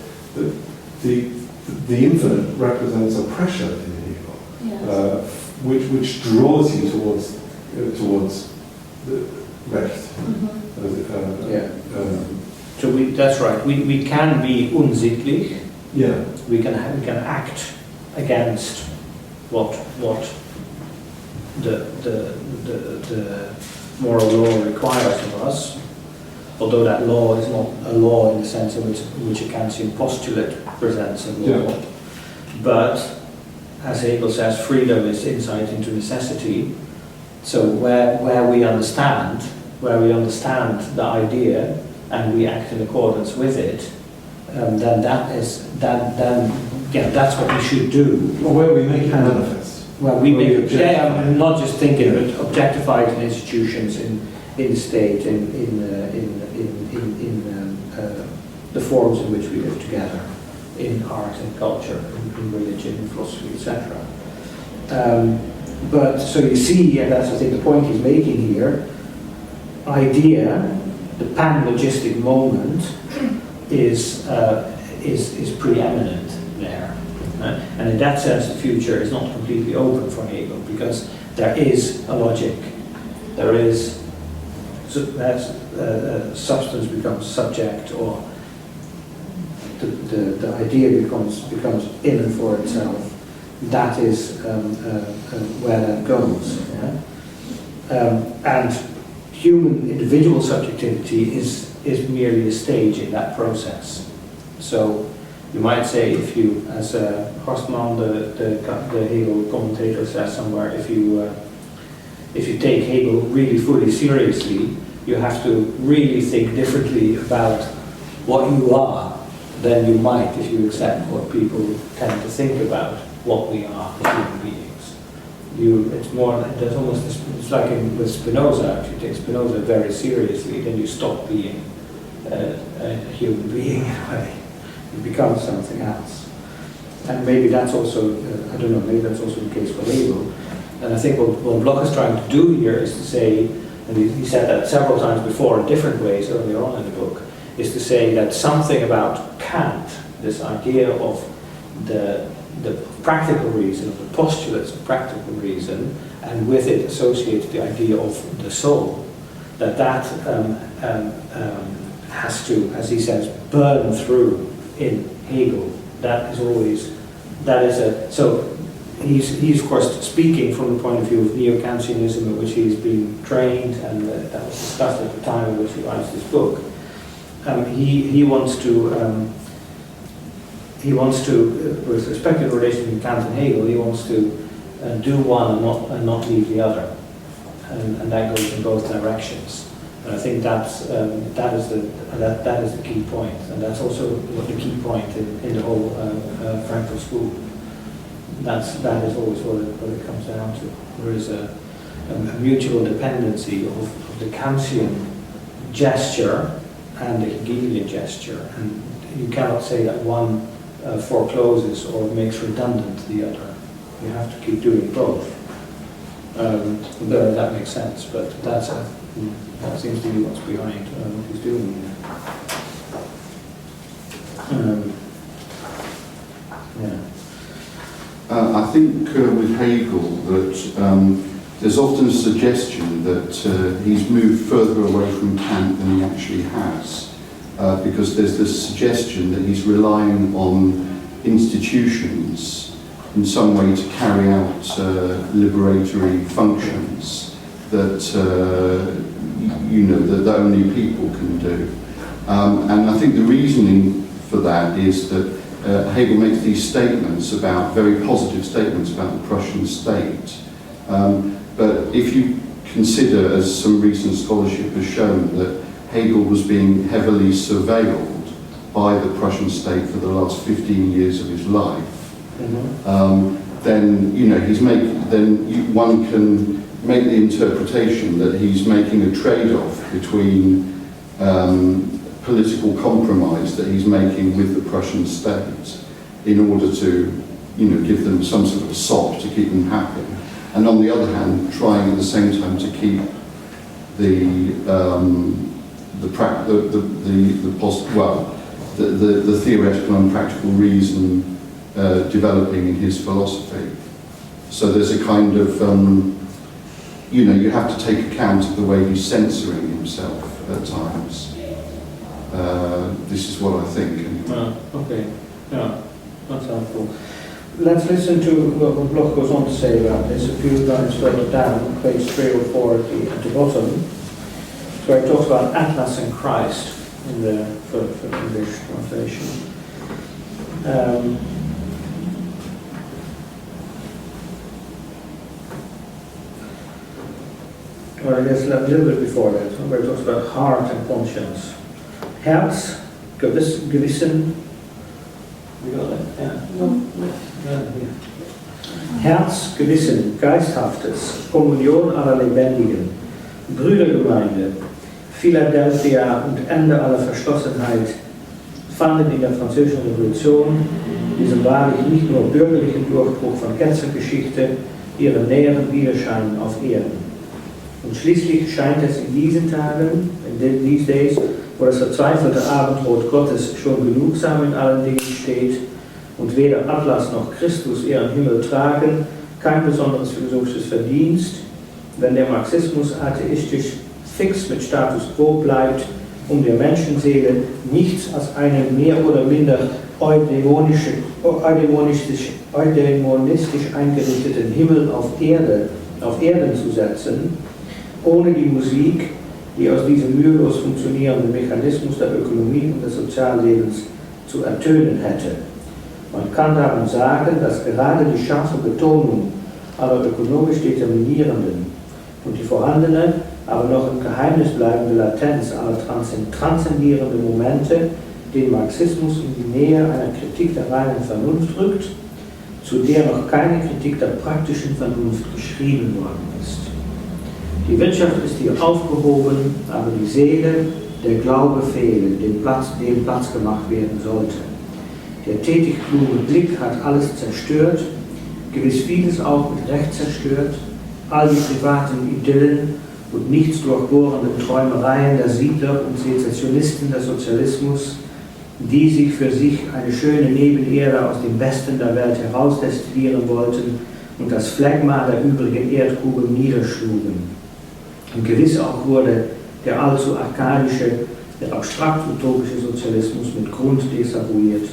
the infinite represents a pressure in Hegel, Yes. which draws you towards the Recht. Mm-hmm. So that's right. We can be unsittlich. Yeah. We can act against what the moral law requires of us, although that law is not a law in the sense in which a Kantian postulate presents a law. Yeah. But as Hegel says, freedom is insight into necessity. So where we understand the idea and we act in accordance with it, then that's what we should do. Or where we make manifest. Well, I'm not just thinking, but objectified in institutions, in the state, in the forms in which we live together, in art and culture, in religion, in philosophy, etc. But so you see, and that's I think the point he's making here. Idea, the pan-logistic moment, is preeminent there. And in that sense, the future is not completely open for Hegel, because there is a logic. There is, substance becomes subject, or the idea becomes in and for itself. That is where that goes. Yeah? And human individual subjectivity is is merely a stage in that process. So you might say, if you, as Horstmann, the Hegel commentator, says somewhere, if you take Hegel really fully seriously, you have to really think differently about what you are than you might if you accept what people tend to think about what we are as human beings. It's more, there's almost, it's like with Spinoza. If you take Spinoza very seriously, then you stop being a human being in a way. You become something else. And maybe that's also, I don't know, maybe that's also the case for Hegel. And I think what Bloch is trying to do here is to say, and he said that several times before in different ways earlier on in the book, is to say that something about Kant, this idea of the practical reason, of the postulates of practical reason, and with it associated the idea of the soul, that has to, as he says, burn through in Hegel. So he's of course speaking from the point of view of neo-Kantianism, at which he's been trained, and that was discussed at the time in which he writes this book. He wants to, with respect to the relation between Kant and Hegel, he wants to do one and not leave the other, and that goes in both directions. And I think that is the key point, and that's also what the key point in the whole Frankfurt School. That is always what it comes down to. There is a mutual dependency of the Kantian gesture and the Hegelian gesture, and you cannot say that one forecloses or makes redundant the other. You have to keep doing both. That makes sense, but that seems to be what's behind what he's doing here. I think with Hegel that there's often a suggestion that he's moved further away from Kant than he actually has, because there's this suggestion that he's relying on institutions in some way to carry out liberatory functions that that only people can do. And I think the reasoning for that is that Hegel makes these statements about, very positive statements about the Prussian state. But if you consider, as some recent scholarship has shown, that Hegel was being heavily surveilled by the Prussian state for the last 15 years of his life, then one can make the interpretation that he's making a trade-off between political compromise that he's making with the Prussian state in order to, give them some sort of a sop to keep them happy, and on the other hand, trying at the same time to keep the theoretical and practical reason developing in his philosophy. So there's a kind of, you have to take account of the way he's censoring himself at times. This is what I think. Okay, yeah, that's helpful. Let's listen to what Bloch goes on to say about this. A few lines further down, page 304 at the bottom, where he talks about Atlas and Christ in the for English translation. Or I guess a little bit before that, where he talks about heart and conscience. Herz, Gewissen, you got that? Yeah. Herz, Gewissen, Geisthaftes, Kommunion aller Lebendigen, Brüdergemeinde, Philadelphia und Ende aller Verschlossenheit fanden in der Französischen Revolution, diesem wahrlich nicht nur bürgerlichen Durchbruch von Ketsergeschichte, ihren näheren Widerschein auf Erden. Und schließlich scheint es in diesen Tagen, in these days, wo das verzweifelte Abendrot Gottes schon genugsam in allen Dingen steht und weder Atlas noch Christus ihren Himmel tragen, kein besonderes philosophisches Verdienst, wenn der Marxismus atheistisch fix mit Status quo bleibt, der Menschenseele nichts als einen mehr oder minder eudämonistisch eingerichteten Himmel auf Erden zu setzen, ohne die Musik, die aus diesem mühelos funktionierenden Mechanismus der Ökonomie und des Soziallebens zu ertönen hätte. Man kann darum sagen, dass gerade die scharfe Betonung aller ökonomisch determinierenden und die vorhandene, aber noch im Geheimnis bleibende Latenz aller transzendierenden Momente den Marxismus in die Nähe einer Kritik der reinen Vernunft rückt, zu der noch keine Kritik der praktischen Vernunft geschrieben worden ist. Die Wirtschaft ist hier aufgehoben, aber die Seele, der Glaube fehlen, dem Platz gemacht werden sollte. Der tätig kluge Blick hat alles zerstört, gewiss vieles auch mit Recht zerstört, all die privaten Idyllen und nichts durchbohrenden Träumereien der Siedler und Sezessionisten des Sozialismus, die sich für sich eine schöne Nebenerde aus dem Besten der Welt herausdestillieren wollten und das Phlegma der übrigen Erdkugel niederschlugen. Und gewiss auch wurde der allzu arkadische, der abstrakt-utopische Sozialismus mit Grund desavouiert,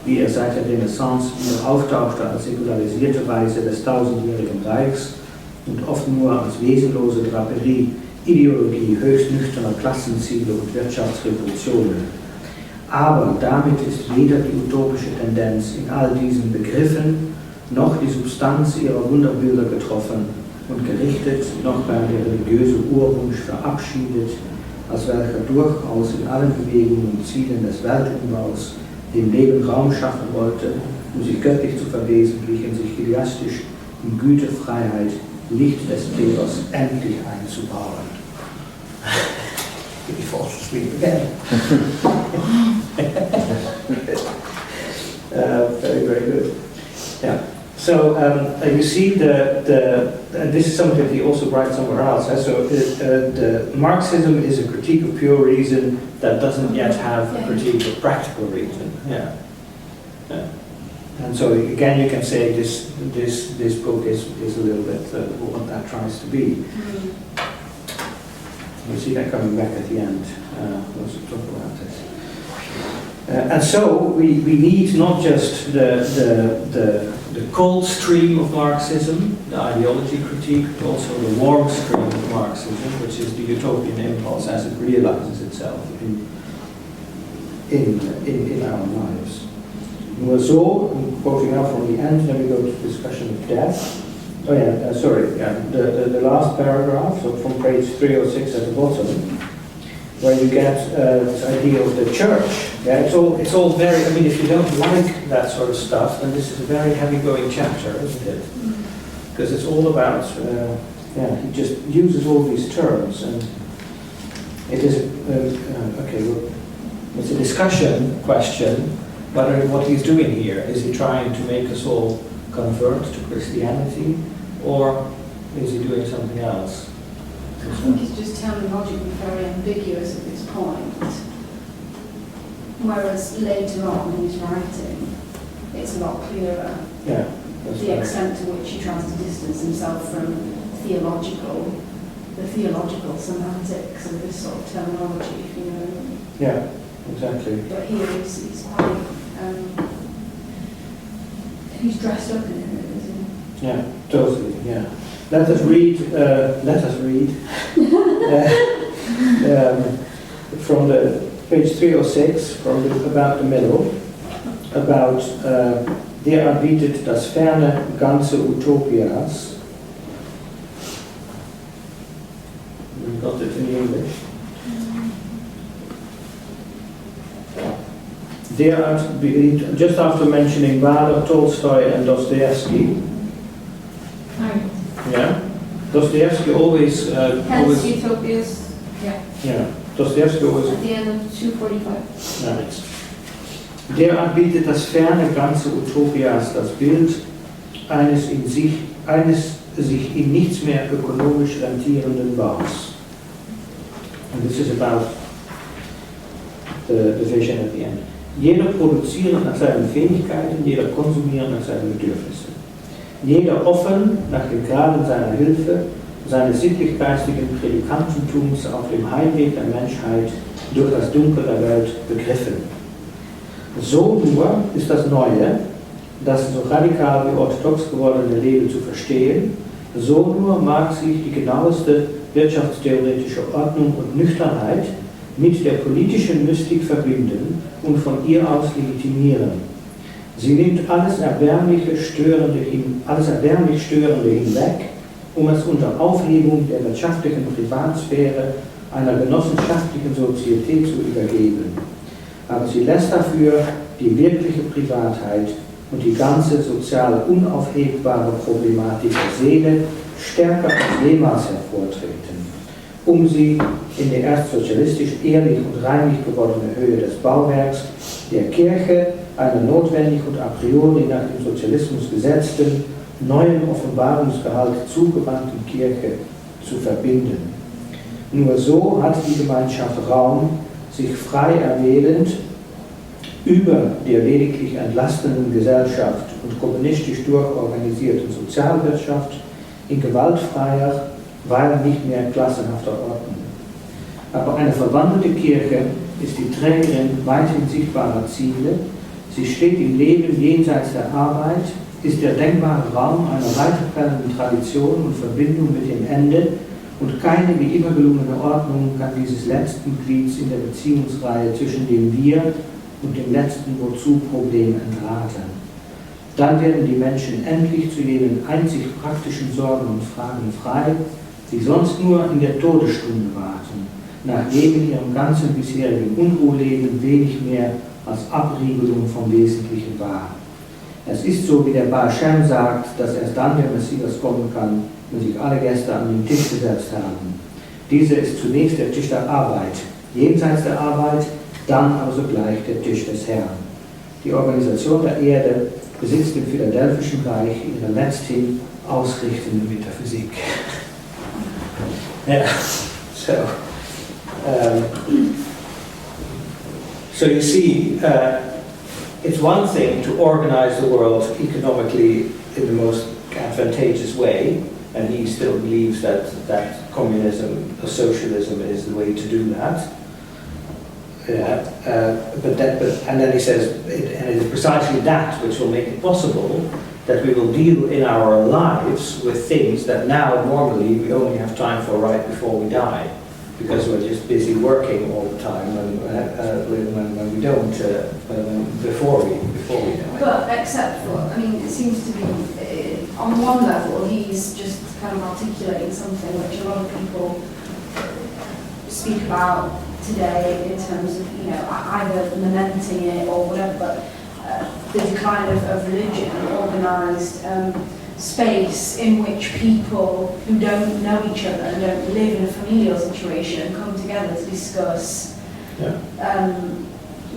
wie er seit der Renaissance wieder auftauchte als säkularisierte Weise des tausendjährigen Reichs und oft nur als wesenlose Draperie, Ideologie höchst nüchterner Klassenziele und Wirtschaftsrevolutionen. Aber damit ist weder die utopische Tendenz in all diesen Begriffen noch die Substanz ihrer Wunderbilder getroffen und gerichtet, noch beim der religiöse Urwunsch verabschiedet, als welcher durchaus in allen Bewegungen und Zielen des Weltumbaus dem Leben Raum schaffen wollte, um sich göttlich zu verwesentlichen, sich idealistisch in Güte, Freiheit, Licht des Theos endlich einzubauen. Ich fall asleep again. Very, very good. Yeah. So you see, this is something that he also writes somewhere else. So the Marxism is a critique of pure reason that doesn't yet have a critique of practical reason. Yeah. And so again, you can say this book is a little bit what that tries to be. You see that coming back at the end. We'll also talk about it. And so we need not just the cold stream of Marxism, the ideology critique, but also the warm stream of Marxism, which is the utopian impulse as it realizes itself in our lives. Nur so, I'm quoting now from the end, then we go to discussion of death. Oh yeah, the last paragraph, so from page 306 at the bottom, where you get this idea of the church. Yeah, it's all very, I mean, if you don't like that sort of stuff, then this is a very heavy-going chapter, isn't it? Because it's all about, he just uses all these terms, and it is, it's a discussion question, but what he's doing here, is he trying to make us all convert to Christianity, or is he doing something else? I think it's just terminologically very ambiguous at this point, whereas later on in his writing, it's a lot clearer. Yeah, the extent to which he tries to distance himself from the theological semantics of this sort of terminology, if you know what I mean. Yeah, exactly. But here he's quite, he's dressed up in it, isn't he? Yeah, totally, yeah. Let us read from the page 306, about the middle, about der erbietet das ferne ganze Utopias. We got it in English. Just after mentioning Baader, Tolstoy and Dostoevsky. Yeah, Dostoevsky always. Hence Utopias. Yeah, Dostoevsky always. At the end of 245. Nice. Der bietet das ferne ganze Utopias das Bild eines sich in nichts mehr ökonomisch rentierenden Baus. And this is about the vision at the end. Jeder produziert nach seinen Fähigkeiten, jeder konsumiert nach seinen Bedürfnissen. Jeder offen nach den Graden seiner Hilfe, seines sittlich-geistigen Predikantentums auf dem Heimweg der Menschheit durch das Dunkel der Welt begriffen. So nur ist das Neue, das so radikal wie orthodox gewordene Leben zu verstehen, So nur mag sich die genaueste wirtschaftstheoretische Ordnung und Nüchternheit mit der politischen Mystik verbinden und von ihr aus legitimieren. Sie nimmt alles erbärmlich Störende hinweg, um es unter Aufhebung der wirtschaftlichen Privatsphäre einer genossenschaftlichen Sozietät zu übergeben. Aber sie lässt dafür die wirkliche Privatheit und die ganze sozial unaufhebbare Problematik der Seele stärker als jemals hervortreten, um sie in die erst sozialistisch ehrlich und reinlich gewordene Höhe des Bauwerks der Kirche, einer notwendig und a priori nach dem Sozialismus gesetzten, neuen Offenbarungsgehalt zugewandten Kirche zu verbinden. Nur so hat die Gemeinschaft Raum, sich frei erwählend über der lediglich entlastenden Gesellschaft und kommunistisch durchorganisierten Sozialwirtschaft in gewaltfreier, weil nicht mehr klassenhafter Ordnung. Aber eine verwandelte Kirche ist die Trägerin weithin sichtbarer Ziele. Sie steht im Leben jenseits der Arbeit, ist der denkbare Raum einer weiterquellenden Tradition und Verbindung mit dem Ende, und keine wie immer gelungene Ordnung kann dieses letzten Glieds in der Beziehungsreihe zwischen dem Wir und dem letzten Wozu-Problem entraten. Dann werden die Menschen endlich zu jenen einzig praktischen Sorgen und Fragen frei, die sonst nur in der Todesstunde warten, nachdem in ihrem ganzen bisherigen Unruheleben wenig mehr als Abriegelung vom Wesentlichen war. Es ist so, wie der Baal Shem sagt, dass erst dann der Messias kommen kann, wenn sich alle Gäste an den Tisch gesetzt haben. Dieser ist zunächst der Tisch der Arbeit, jenseits der Arbeit, dann aber sogleich der Tisch des Herrn. Die Organisation der Erde besitzt im Philadelphischen Reich ihre letzthin ausrichtende Metaphysik. Yeah. So you see, it's one thing to organize the world economically in the most advantageous way, and he still believes that communism or socialism is the way to do that. And then he says, and it is precisely that which will make it possible that we will deal in our lives with things that now normally we only have time for right before we die, because we're just busy working all the time when we don't before we die. But except for, I mean, it seems to be on one level he's just kind of articulating something which a lot of people speak about today in terms of, you know, either lamenting it or whatever, but the decline of religion and organised space in which people who don't know each other and don't live in a familial situation come together to discuss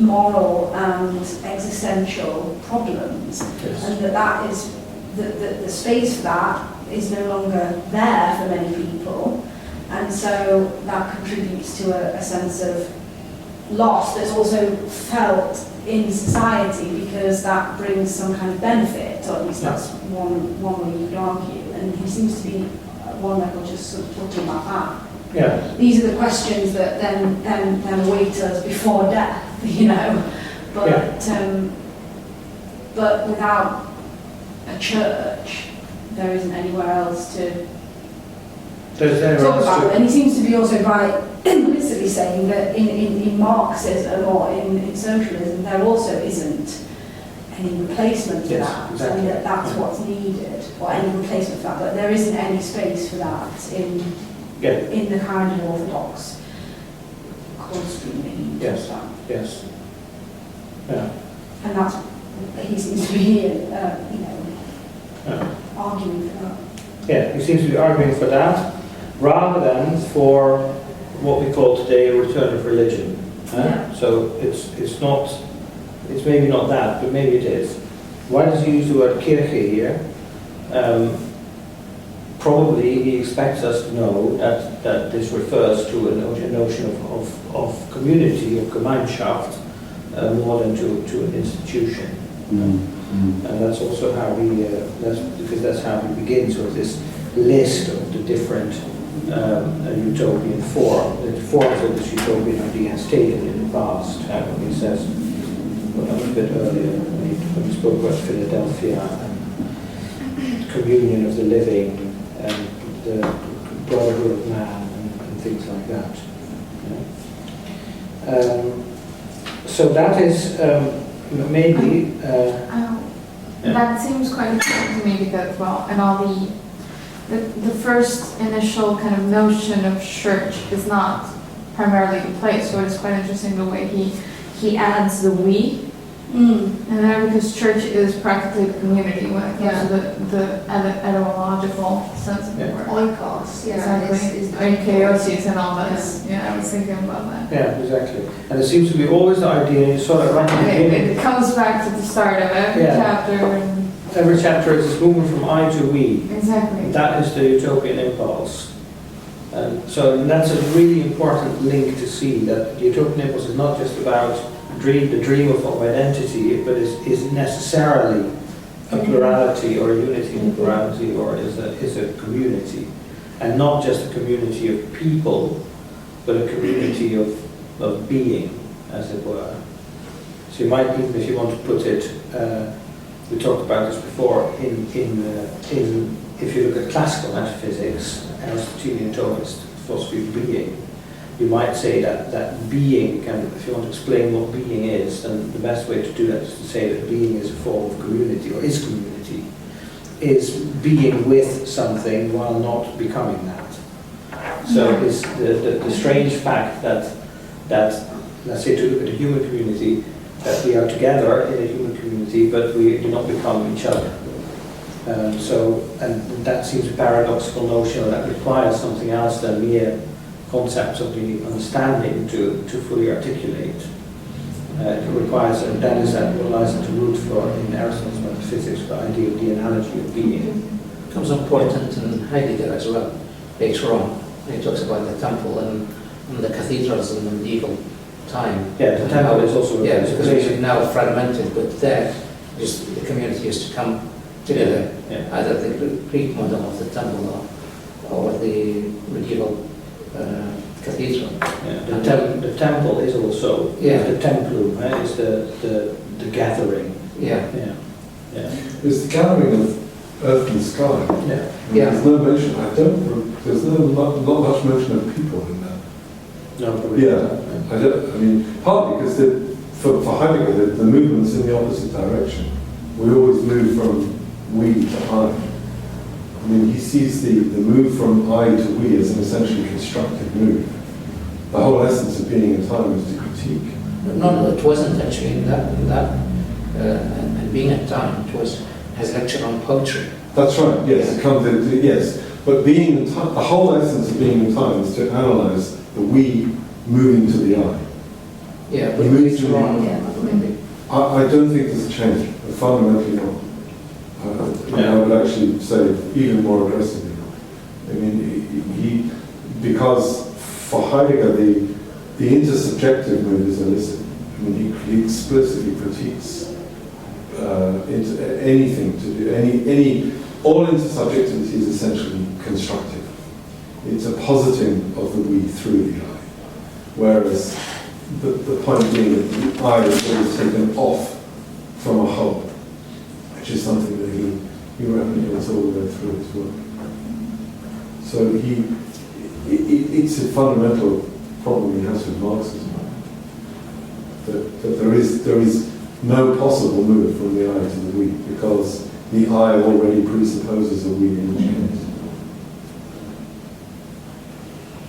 moral and existential problems, yes. and that is the space for that is no longer there for many people, and so that contributes to a sense of loss that's also felt in society because that brings some kind of benefit, or at least that's one way you could argue, and he seems to be at one level just sort of talking about that. Yeah. These are the questions that then await us before death, you know, but but without a church, there isn't anywhere else to talk about it. And he seems to be also by implicitly saying that in Marxism or in socialism there also isn't any replacement for that, exactly. and that's what's needed, or any replacement for that, but there isn't any space for that in the kind of orthodox constant. Yes. Yeah. And that's he seems to be arguing for that. Yeah, he seems to be arguing for that, rather than for what we call today a return of religion. So it's maybe not that, but maybe it is. Why does he use the word Kirche here? Probably he expects us to know that this refers to a notion of community, of Gemeinschaft, more than to an institution. And that's also how that's how he begins with this list of the different utopian forms. The forms that this utopian idea has taken in the past. When he says, well, a bit earlier, when he spoke about Philadelphia and communion of the living, the brotherhood of man and things like that. So that is maybe. That seems quite important to me because, well, and all the first initial kind of notion of church is not primarily the place, so it's quite interesting the way he adds the we. And then because church is practically the community when it comes to the etymological sense of the word. Oikos, Exactly. Oikoses and all this. Yeah, I was thinking about that. Yeah, exactly. And it seems to be always the idea, sort of right at the beginning. It comes back to the start of every chapter. And every chapter is this movement from I to we. Exactly. That is the utopian impulse. And so that's a really important link to see, that the utopian impulse is not just about the dream of identity, but is necessarily a plurality or a unity in plurality, or is a community. And not just a community of people, but a community of being, as it were. So you might even, if you want to put it, we talked about this before, if you look at classical metaphysics, Aristotelian Thomist philosophy of being, you might say that being can, if you want to explain what being is, then the best way to do that is to say that being is a form of community, or is community, is being with something while not becoming that. So it's the strange fact that let's say, to look at a human community, that we are together in a human community, but we do not become each other. And that seems a paradoxical notion that requires something else than mere concepts of the understanding to fully articulate. It requires, and that is what lies at the root for, in Aristotle's metaphysics, the idea of the analogy of being. It becomes important in Heidegger as well, later on. He talks about the temple and the cathedrals in the medieval time. Yeah, the temple is also a because it's now fragmented, but there, just the community used to come together. Either the Greek model of the temple or the medieval cathedral. The temple is also the templum, is the gathering. It's the gathering of earth and sky. There's no mention. There's not much mention of people in that. No, probably I mean, partly because for Heidegger, the movement's in the opposite direction. We always move from we to I. I mean, he sees the move from I to we as an essentially constructive move. The whole essence of being in time is to critique. No, it wasn't actually in that and being in time. It was his lecture on poetry. That's right. Yes, yes. But being in time, the whole essence of being in time is to analyze the we moving to the I. Yeah, but it's wrong. Maybe. I don't think there's a change. Fundamentally not. I would actually say even more aggressively not. I mean, because for Heidegger the intersubjective move is illicit. I mean, he explicitly critiques into anything to do all intersubjectivity is essentially constructive. It's a positing of the we through the I, whereas the point being that the I is always taken off from a whole, which is something that he replicates all the way through his work. So it's a fundamental problem he has with Marxism, that there is no possible move from the I to the we, because the I already presupposes a we in each case.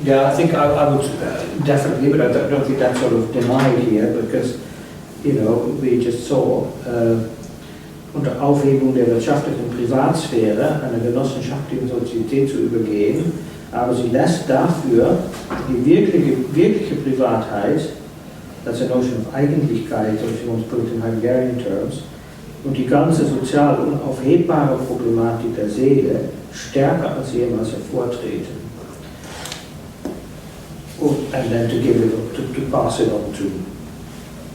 Yeah, I think I would definitely, but I don't think that's sort of denied here, because, we just saw unter Aufhebung der wirtschaftlichen Privatsphäre eine genossenschaftliche Sozietät zu übergehen, aber sie lässt dafür die wirkliche Privatheit, that's a notion of Eigentlichkeit, if you want to put it in Hungarian terms, und die ganze sozial unaufhebbare Problematik der Seele stärker als jemals hervortreten. And then to give it, to pass it on to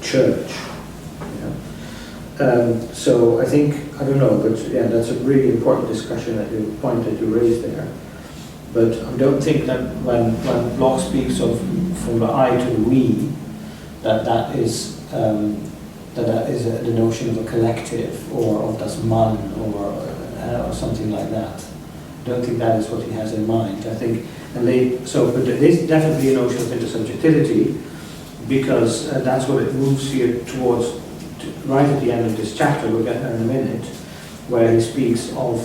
church. So I think, I don't know, but that's a really important discussion, point that you raised there. But I don't think that when Bloch speaks of from the I to the we, that is the notion of a collective, or of das Man, or something like that. I don't think that is what he has in mind. I think, but there is definitely a notion of intersubjectivity, because that's what it moves here towards, right at the end of this chapter. We'll get there in a minute, where he speaks of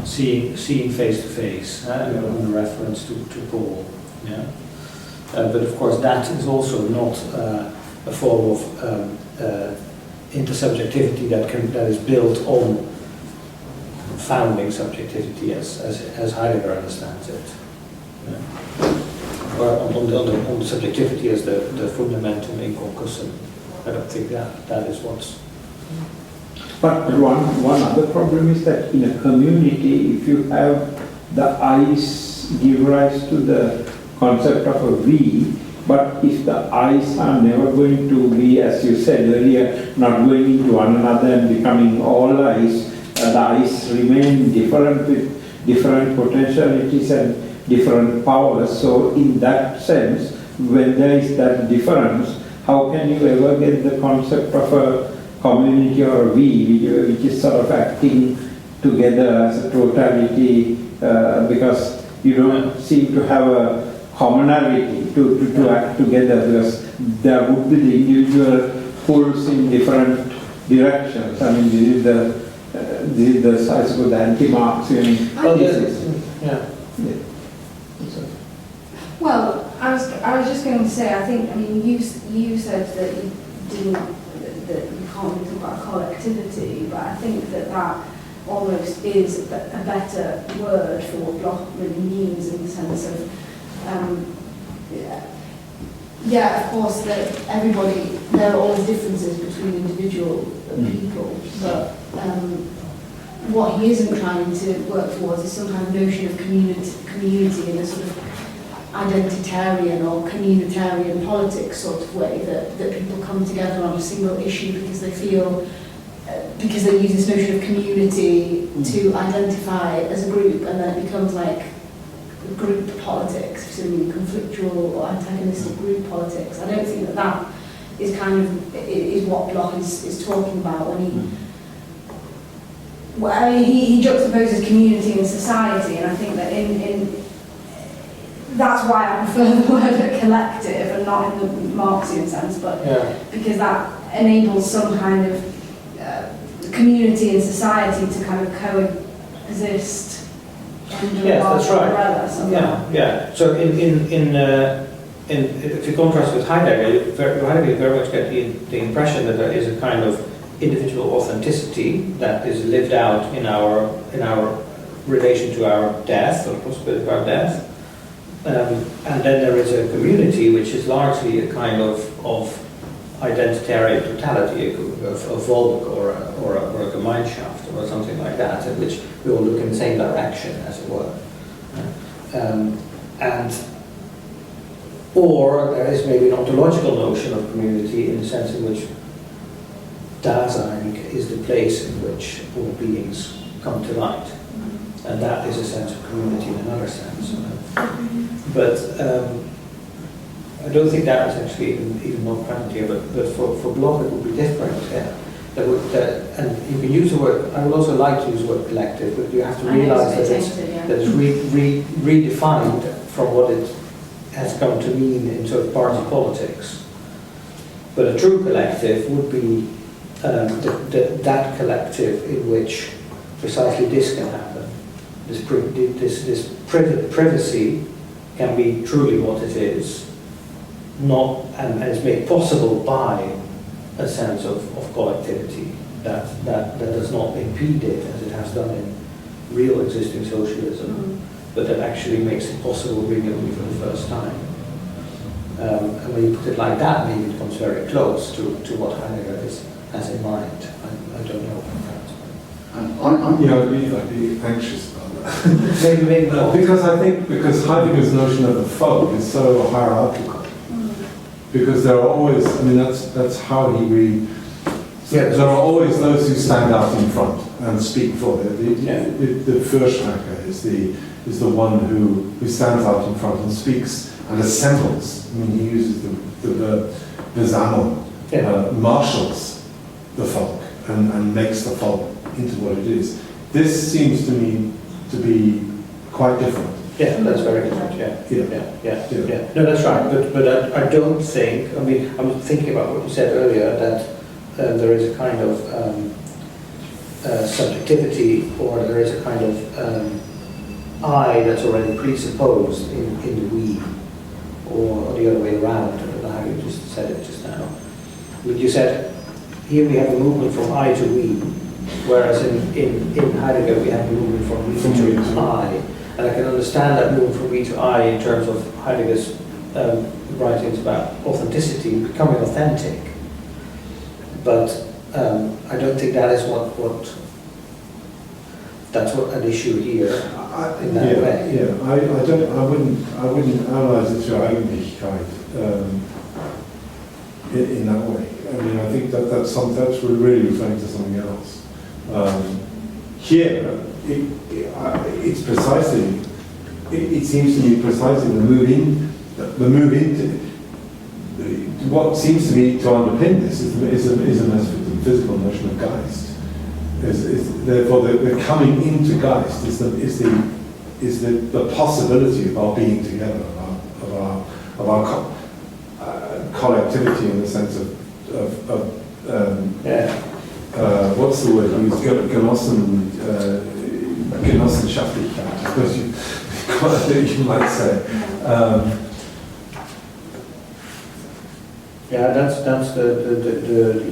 seeing face to face, in reference to Paul. Yeah? But of course, that is also not a form of intersubjectivity that is built on founding subjectivity as Heidegger understands it. Yeah. Or on the subjectivity as the fundamentum in concussion. I don't think that is what's... But one other problem is that in a community, if you have the I's give rise to the concept of a we, but if the I's are never going to be, as you said earlier, not going into one another and becoming all I's, the I's remain different with different potentialities and different powers. So in that sense, when there is that difference, how can you ever get the concept of a community or a we, which is sort of acting together as a totality, because you don't seem to have a commonality to act together, because there would be the individual pulls in different directions. I mean, this is the I suppose the anti-Marxian. Well, I was just going to say, I mean, you said that you didn't, that you can't really talk about collectivity, but I think that almost is a better word for what Bloch really means, in the sense of, of course, that there are always differences between individual people, but what he isn't trying to work towards is some kind of notion of community in a sort of identitarian or communitarian politics sort of way, that people come together on a single issue because they feel, because they use this notion of community to identify as a group, and then it becomes like group politics, so conflictual or antagonistic group politics. I don't think that is is what Bloch is talking about when he juxtaposes community and society, and I think that that's why I prefer the word collective and not in the Marxian sense, but because that enables some kind of community and society to kind of coexist under a larger umbrella somehow. Yeah. So if you contrast with Heidegger, you very much get the impression that there is a kind of individual authenticity that is lived out in our relation to our death, or the possibility of our death. And then there is a community which is largely a kind of identitarian totality, a Volk or a Gemeinschaft or something like that, in which we all look in the same direction, as it were. Or there is maybe an ontological notion of community in the sense in which Dasein is the place in which all beings come to light. And that is a sense of community in another sense. But I don't think that is actually even not present here, but for Bloch it would be different. And you can use the word, I would also like to use the word collective, but you have to realize that it's redefined from what it has come to mean in sort of party politics. But a true collective would be that collective in which precisely this can happen. This privacy can be truly what it is, and is made possible by a sense of collectivity that does not impede it as it has done in real existing socialism, but that actually makes it possible really only for the first time. And when you put it like that, maybe it comes very close to what Heidegger has in mind. I don't know about that. I'd be anxious about that. maybe not. Because Heidegger's notion of the folk is so hierarchical. Because there are always, that's how he reads. There are always those who stand out in front and speak for it. The Fürsprecher is the one who stands out in front and speaks and assembles. He uses the verb versammeln, marshals the folk and makes the folk into what it is. This seems to me to be quite different. Yeah, that's very different. Yeah. No, that's right. But I don't think. I mean, I'm thinking about what you said earlier, that there is a kind of subjectivity, or there is a kind of I that's already presupposed in the we, or the other way around. I don't know how you just said it just now. But you said here we have a movement from I to we, whereas in Heidegger we have a movement from we to I. And I can understand that movement from we to I in terms of Heidegger's writings about authenticity, becoming authentic. But I don't think that is that's what an issue here in that way. Yeah, I wouldn't analyse it through Eigentlichkeit in that way. I mean, I think that's really referring to something else. Here, it's precisely. It seems to me precisely the move into. What seems to me to underpin this is a metaphysical notion of Geist. Therefore, the coming into Geist is the possibility of our being together, of our collectivity in the sense of what's the word used? Genossenschaftlichkeit, I suppose you might say. Yeah, that's the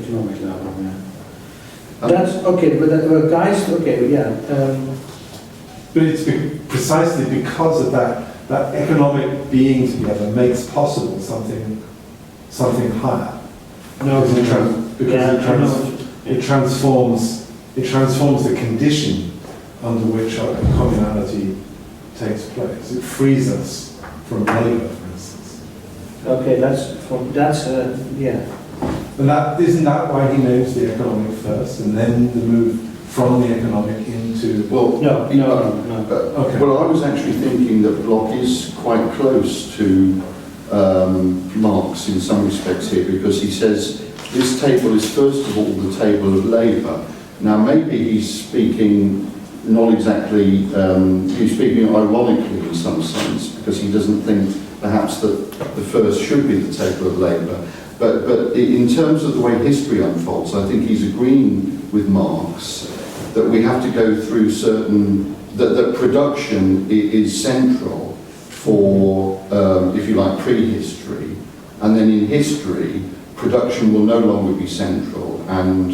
economic level. Yeah. That's okay, but Geist, okay, yeah. But it's precisely because of that economic being together makes possible something higher. It transforms the condition under which our communality takes place. It frees us from labour, for instance. Okay, yeah. And isn't that why he names the economic first, and then the move from the economic into... Well, no. Okay. Well, I was actually thinking that Bloch is quite close to Marx in some respects here, because he says this table is first of all the table of labour. Now, maybe he's speaking not exactly, he's speaking ironically in some sense, because he doesn't think perhaps that the first should be the table of labour. But in terms of the way history unfolds, I think he's agreeing with Marx that we have to go through that production is central for, if you like, prehistory, and then in history, production will no longer be central, and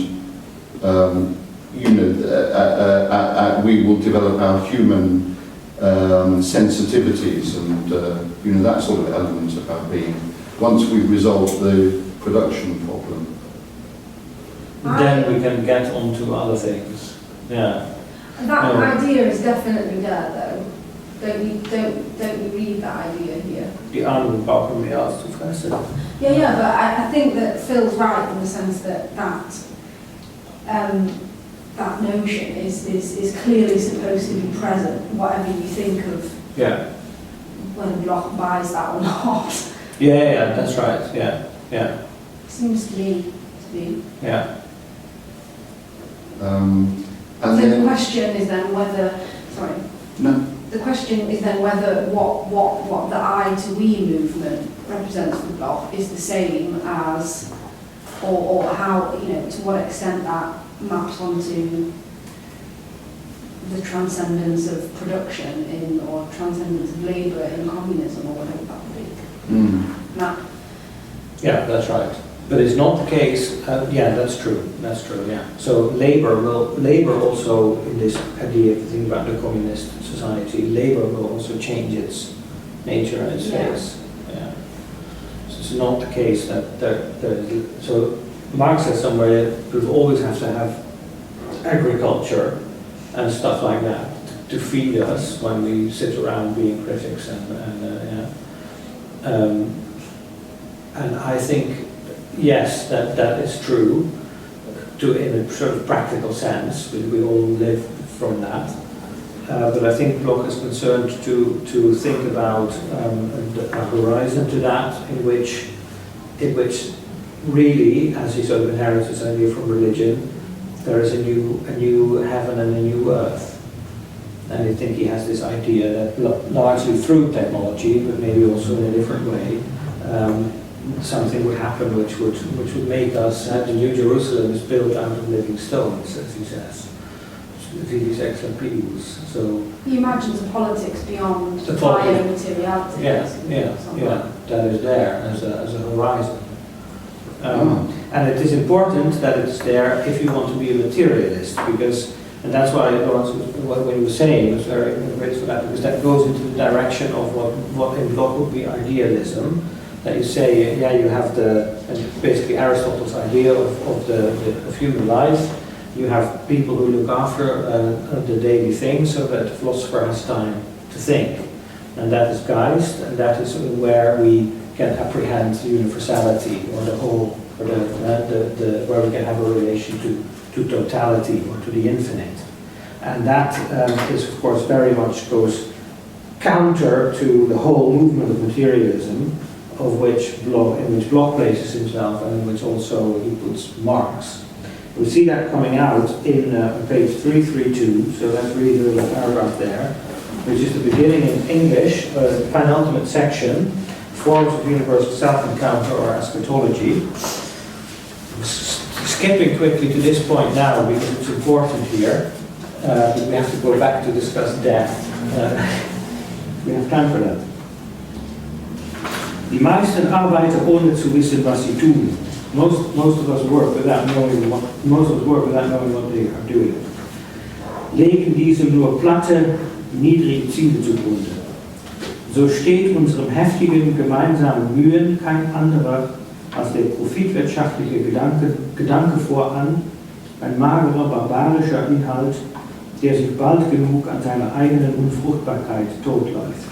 we will develop our human sensitivities and that sort of element of our being. Once we've resolved the production problem, then we can get on to other things. Yeah. That idea is definitely there, though. Don't you read that idea here? The Arnold Barker may ask to first. Yeah, but I think that Phil's right in the sense that that notion is clearly supposed to be present, whatever you think of. Yeah. Whether Bloch buys that or not. Yeah, that's right. Yeah. Seems to me to be. Yeah. So the question is then whether. Sorry. No. The question is then whether what the I to we movement represents for Bloch is the same as, or how, to what extent that maps onto the transcendence of production or transcendence of labour in communism, or whatever that would be. Yeah, that's right. But it's not the case. Yeah, that's true. Yeah. So labor also in this idea, if you think about the communist society, labor will also change its nature and its face. Yeah. So it's not the case that so Marx says somewhere that we always have to have agriculture and stuff like that to feed us when we sit around being critics and I think, yes, that is true in a sort of practical sense. We all live from that. But I think Bloch is concerned to think about a horizon to that in which really, as he sort of inherits this idea from religion, there is a new heaven and a new earth. And I think he has this idea that largely through technology, but maybe also in a different way, something would happen which would make us, the New Jerusalem is built out of living stones, as he says. These excellent views. So he imagines a politics beyond the politics. biomateriality. That is there as a horizon. And it is important that it's there if you want to be a materialist, because, and that's why what you were saying was very grateful for that, because that goes into the direction of what in Bloch would be idealism. That you say, you have basically Aristotle's idea of human life. You have people who look after the daily things, so that the philosopher has time to think. And that is Geist, and that is where we can apprehend the universality, or the whole, or where we can have a relation to totality, or to the infinite. And that is, of course, very much goes counter to the whole movement of materialism, in which Bloch places himself, and in which also he puts Marx. We see that coming out in page 332, so let's read the little paragraph there, which is the beginning in English, the penultimate section, forms of universal self-encounter or eschatology. Skipping quickly to this point now, because it's important here, but we have to go back to discuss death. We have time for that. Die meisten arbeiten ohne zu wissen, was sie tun. Most of us work without knowing what they are doing. Legen diesem nur platte, niedrige Ziele zugrunde. So steht unserem heftigen gemeinsamen Mühen kein anderer als der profitwirtschaftliche Gedanke voran, ein magerer, barbarischer Inhalt, der sich bald genug an seiner eigenen Unfruchtbarkeit totläuft.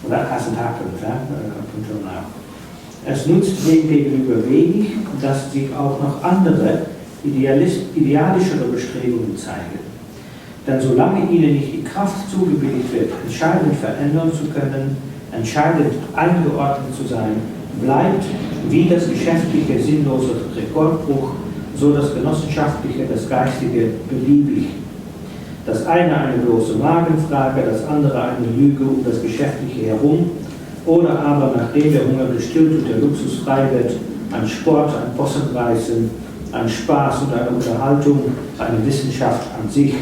Well, that hasn't happened up until now. Es nutzt dem gegenüber wenig, dass sich auch noch andere, idealischere Bestrebungen zeigen. Denn solange ihnen nicht die Kraft zugebilligt wird, entscheidend verändern zu können, entscheidend eingeordnet zu sein, bleibt wie das geschäftliche sinnlose Rekordbruch, so das genossenschaftliche, das geistige beliebig. Das eine bloße Magenfrage, das andere eine Lüge um das Geschäftliche herum, oder aber nachdem der Hunger gestillt und der Luxus frei wird, ein Sport, ein Possenreißen, ein Spaß und eine Unterhaltung, eine Wissenschaft an sich,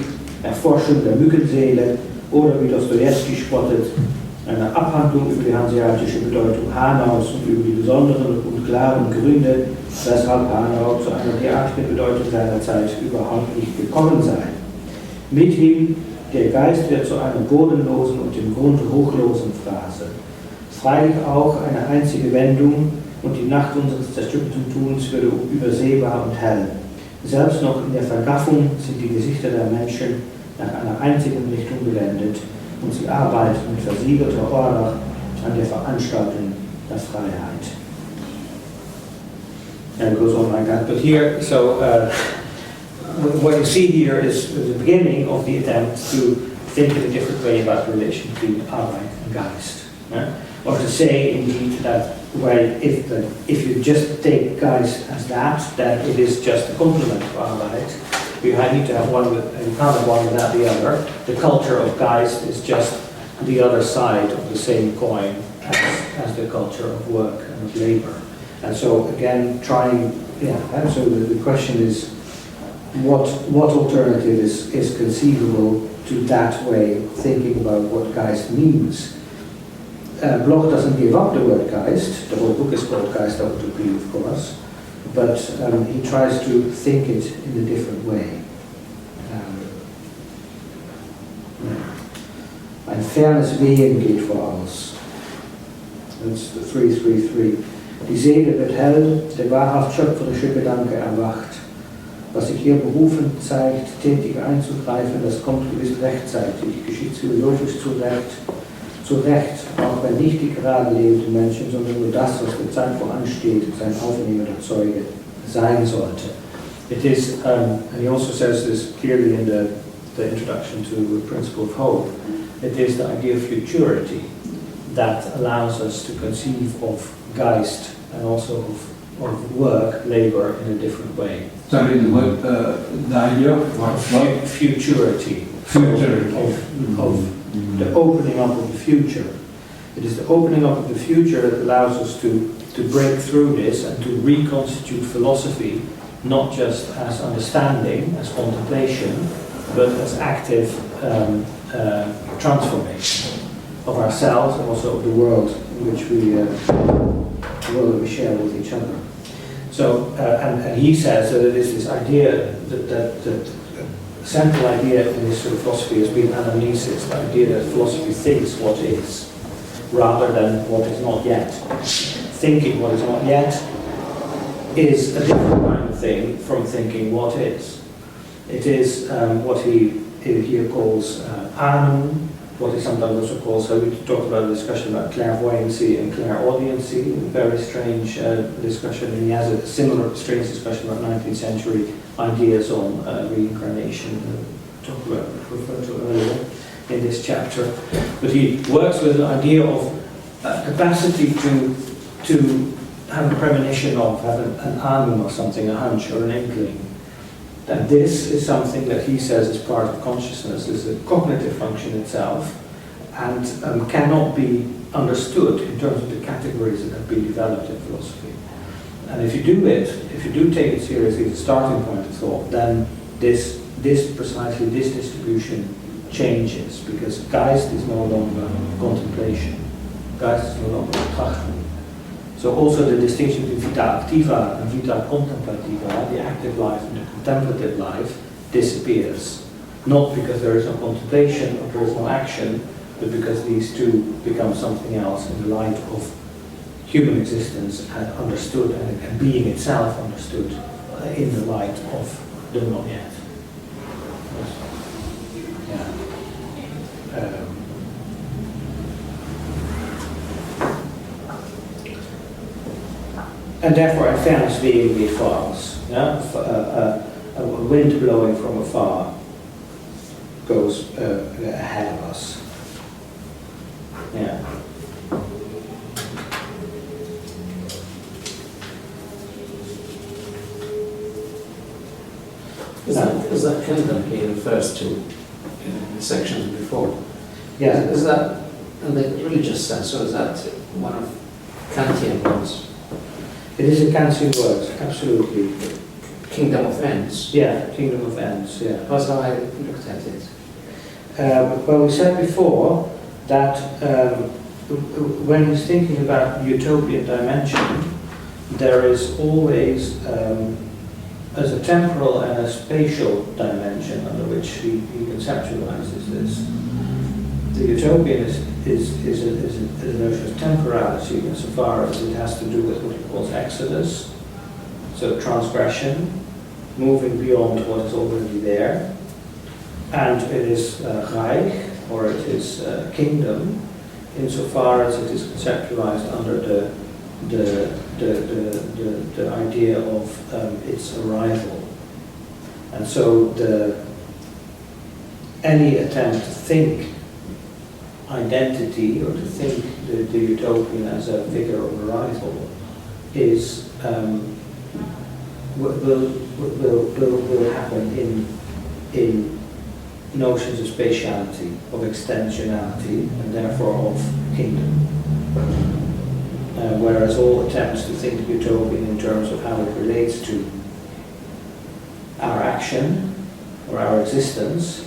Erforschung der Mückenseele oder wie Dostojewski spottet, eine Abhandlung über die hanseatische Bedeutung Hanaus und über die besonderen und klaren Gründe, weshalb Hanau zu einer derartigen Bedeutung seiner Zeit überhaupt nicht gekommen sei. Mithin, der Geist wird zu einer bodenlosen und im Grunde hochlosen Phrase. Freilich auch eine einzige Wendung und die Nacht unseres zerstückten Tuns würde übersehbar und hell. Selbst noch in der Vergaffung sind die Gesichter der Menschen nach einer einzigen Richtung gewendet und sie arbeiten mit versiegelter Order an der Veranstaltung der Freiheit. And it goes on like that. But here, so what you see here is the beginning of the attempt to think in a different way about the relation between Arbeit and Geist. Or to say indeed that, well, if you just take Geist as that, then it is just a complement to Arbeit. You need to have one you can't have one without the other. The culture of Geist is just the other side of the same coin as the culture of work and of labor. And so again, so the question is, what alternative is conceivable to that way of thinking about what Geist means? Bloch doesn't give up the word Geist. The whole book is called Geist, Utopie, of course. But he tries to think it in a different way. Ein fernes Wehen geht voraus. That's the 333. Die Seele wird hell, der wahrhaft schöpferische Gedanke erwacht. Was sich hier berufend zeigt, tätig einzugreifen, das kommt gewiss rechtzeitig, geschieht philosophisch zu Recht, auch wenn nicht die gerade lebenden Menschen, sondern nur das, was der Zeit voransteht, sein aufnehmender Zeuge sein sollte. It is, and he also says this clearly in the introduction to the Principle of Hope, it is the idea of futurity that allows us to conceive of Geist and also of work, labor in a different way. Sorry, the idea of what? Futurity. Future. of the opening up of the future. It is the opening up of the future that allows us to break through this and to reconstitute philosophy, not just as understanding, as contemplation, but as active transformation of ourselves and also of the world in which the world that we share with each other. So, and he says that it is this idea that central idea in this sort of philosophy has been anamnesis, the idea that philosophy thinks what is, rather than what is not yet. Thinking what is not yet is a different kind of thing from thinking what is. It is what he here calls anum, what he sometimes also calls, so we talked about a discussion about clairvoyancy and clairaudiency, a very strange discussion, and he has a similar strange discussion about 19th century ideas on reincarnation, referred to earlier in this chapter. But he works with an idea of capacity to have a premonition of, have an anum or something, a hunch or an inkling. That this is something that he says is part of consciousness, is a cognitive function itself, and cannot be understood in terms of the categories that have been developed in philosophy. And if you do take it seriously as a starting point of thought, then this distribution changes, because Geist is no longer contemplation. Geist is no longer betrachtung. So also the distinction between vita activa and vita contemplativa, the active life and the contemplative life, disappears. Not because there is no contemplation or there is no action, but because these two become something else in the light of human existence and understood, and being itself understood in the light of the not yet. And therefore, in fairness, being the false, a wind blowing from afar goes ahead of us. Yeah. Is that kingdom he refers to in sections before? Yeah. Is that in the religious sense, or is that one of Kantian ones? It is a Kantian word, absolutely. Kingdom of ends. Yeah, kingdom of ends, yeah. That's how I looked at it. Well, we said before that when he's thinking about the utopian dimension, there is always as a temporal and a spatial dimension under which he conceptualizes this. The utopian is a notion of temporality insofar as it has to do with what he calls exodus, so transgression, moving beyond what is already there, and it is Reich, or it is kingdom, insofar as it is conceptualized under the idea of its arrival. And so any attempt to think identity or to think the utopian as a figure of arrival is will happen in notions of spatiality, of extensionality, and therefore of kingdom. Whereas all attempts to think utopian in terms of how it relates to our action or our existence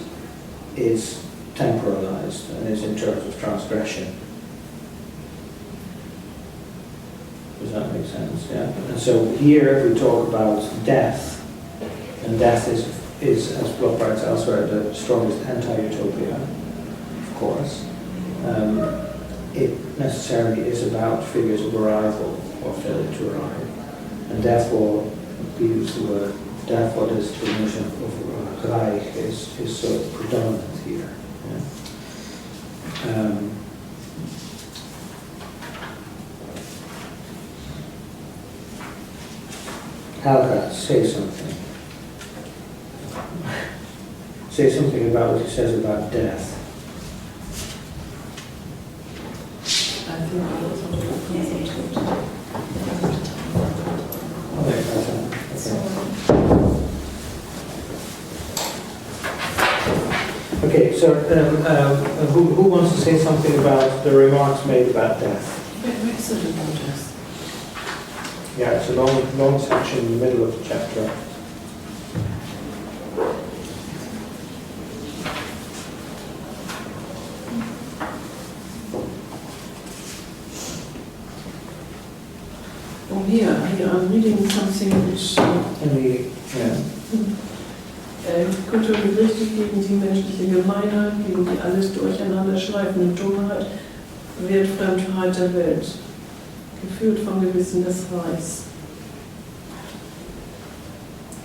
is temporalized and is in terms of transgression. Does that make sense? Yeah. And so here we talk about death, and death is as Bloch writes elsewhere, the strongest anti-utopia, of course. It necessarily is about figures of arrival or failure to arrive, and therefore we use the word. Therefore, this notion of Reich is so predominant here. Yeah. Helga, say something. Say something about what he says about death. I think I was on Okay, so who wants to say something about the remarks made about death? Where is it about death? Yeah, it's a long section in the middle of the chapter. Oh, here I'm reading something which kulturelle Gerichte gegen die menschliche Gemeinheit, gegen die alles durcheinander schleifende Dummheit, Wertfremdheit der Welt, geführt vom Gewissen des Reichs.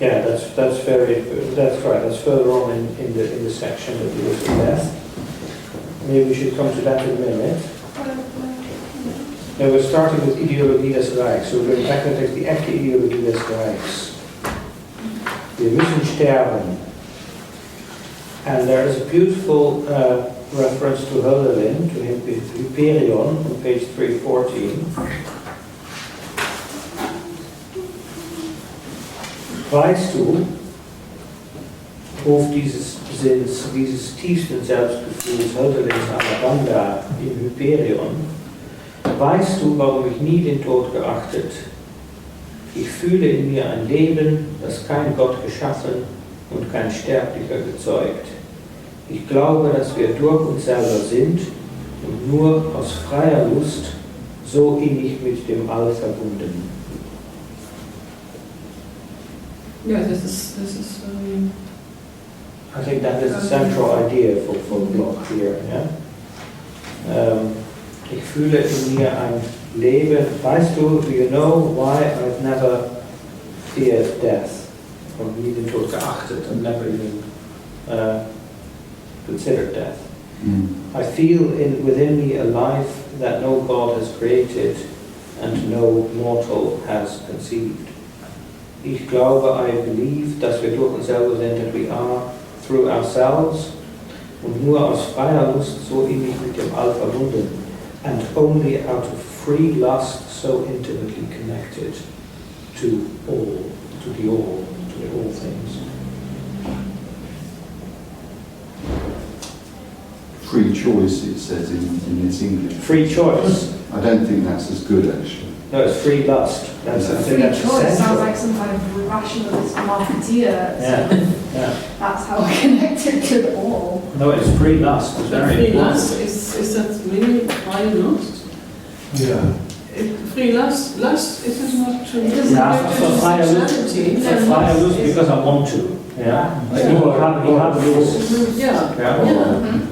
Yeah, that's right. That's further on in the section that deals with death. Maybe we should come to that in a minute. Now we're starting with Ideologie des Reichs. So we're going back to the text, die echte Ideologie des Reichs. Wir müssen sterben. And there is a beautiful reference to Hölderlin, to Hyperion, on page 314. Weißt du, ruft dieses tiefsten Selbstgefühls Hölderlins Amabanda im Hyperion, weißt du, warum ich nie den Tod geachtet? Ich fühle in mir ein Leben, das kein Gott geschaffen und kein Sterblicher gezeugt. Ich glaube, dass wir durch uns selber sind und nur aus freier Lust so innig mit dem All verbunden. Yeah, this is I think that is the central idea for Bloch here. Yeah? Ich fühle in mir ein Leben. Weißt du, do you know why I've never feared death? Or nie den Tod geachtet and never even considered death. I feel within me a life that no God has created and no mortal has conceived. Ich glaube, I believe, dass wir durch uns selber sind, that we are through ourselves und nur aus freier Lust so innig mit dem All verbunden, and only out of free lust so intimately connected to all, to the all things. Free choice, it says in its English. Free choice? I don't think that's as good, actually. No, it's free lust. That's Free choice sounds like some kind of rationalist marketeer. Yeah. That's how we're connected to the all. No, it's free lust. It's very free important. lust is that really freie Lust? Yeah. Free lust is it not to Yeah, for freier Lust because I want to. Yeah. You have Lust. Yeah.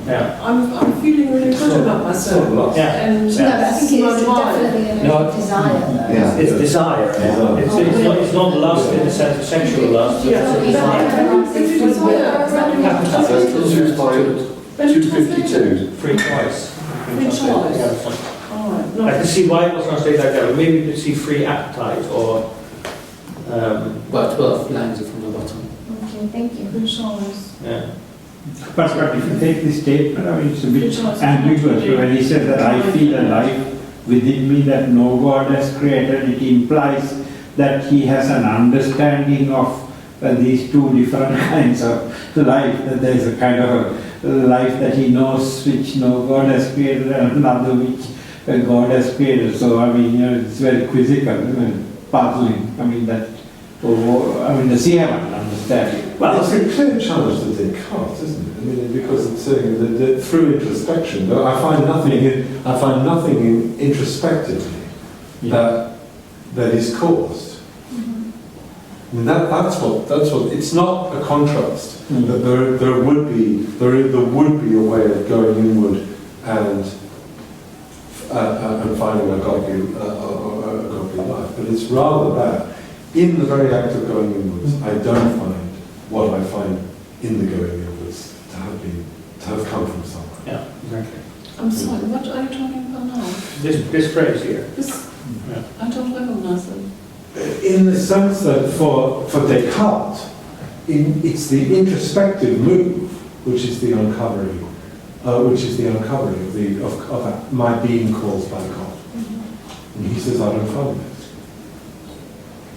Yeah. I'm feeling really good about myself. Yeah. And No, but I think it is definitely a desire. Though. Yeah. It's desire. It's not lust in the sense of sexual lust. But it's desire. That's 252. Free choice. Free choice. All right. No. I can see why it was translated like that, but maybe you could see free appetite or. About 12 lines from the bottom. Okay, thank you. Free choice. Yeah. But if you take this statement, I mean, it's a bit ambiguous. When he said that I feel a life within me that no God has created, it implies that he has an understanding of these two different kinds of life, that there is a kind of a life that he knows which no God has created and another which God has created. So, I mean, it's very quizzical, puzzling. I mean, the Siebers understanding. Well, it's a clear challenge to Descartes, isn't it? I mean, because it's saying that through introspection, I find nothing introspectively that is caused. I mean, that's what. It's not a contrast. That there would be a way of going inward and finding a godly life, but it's rather that in the very act of going inwards, I don't find what I find in the going inwards to have come from somewhere. Yeah, exactly. I'm sorry, what are you talking about now? This phrase here. I don't recognize it. In the sense that for Descartes, it's the introspective move which is the uncovering, of my being caused by God. And he says, I don't find this.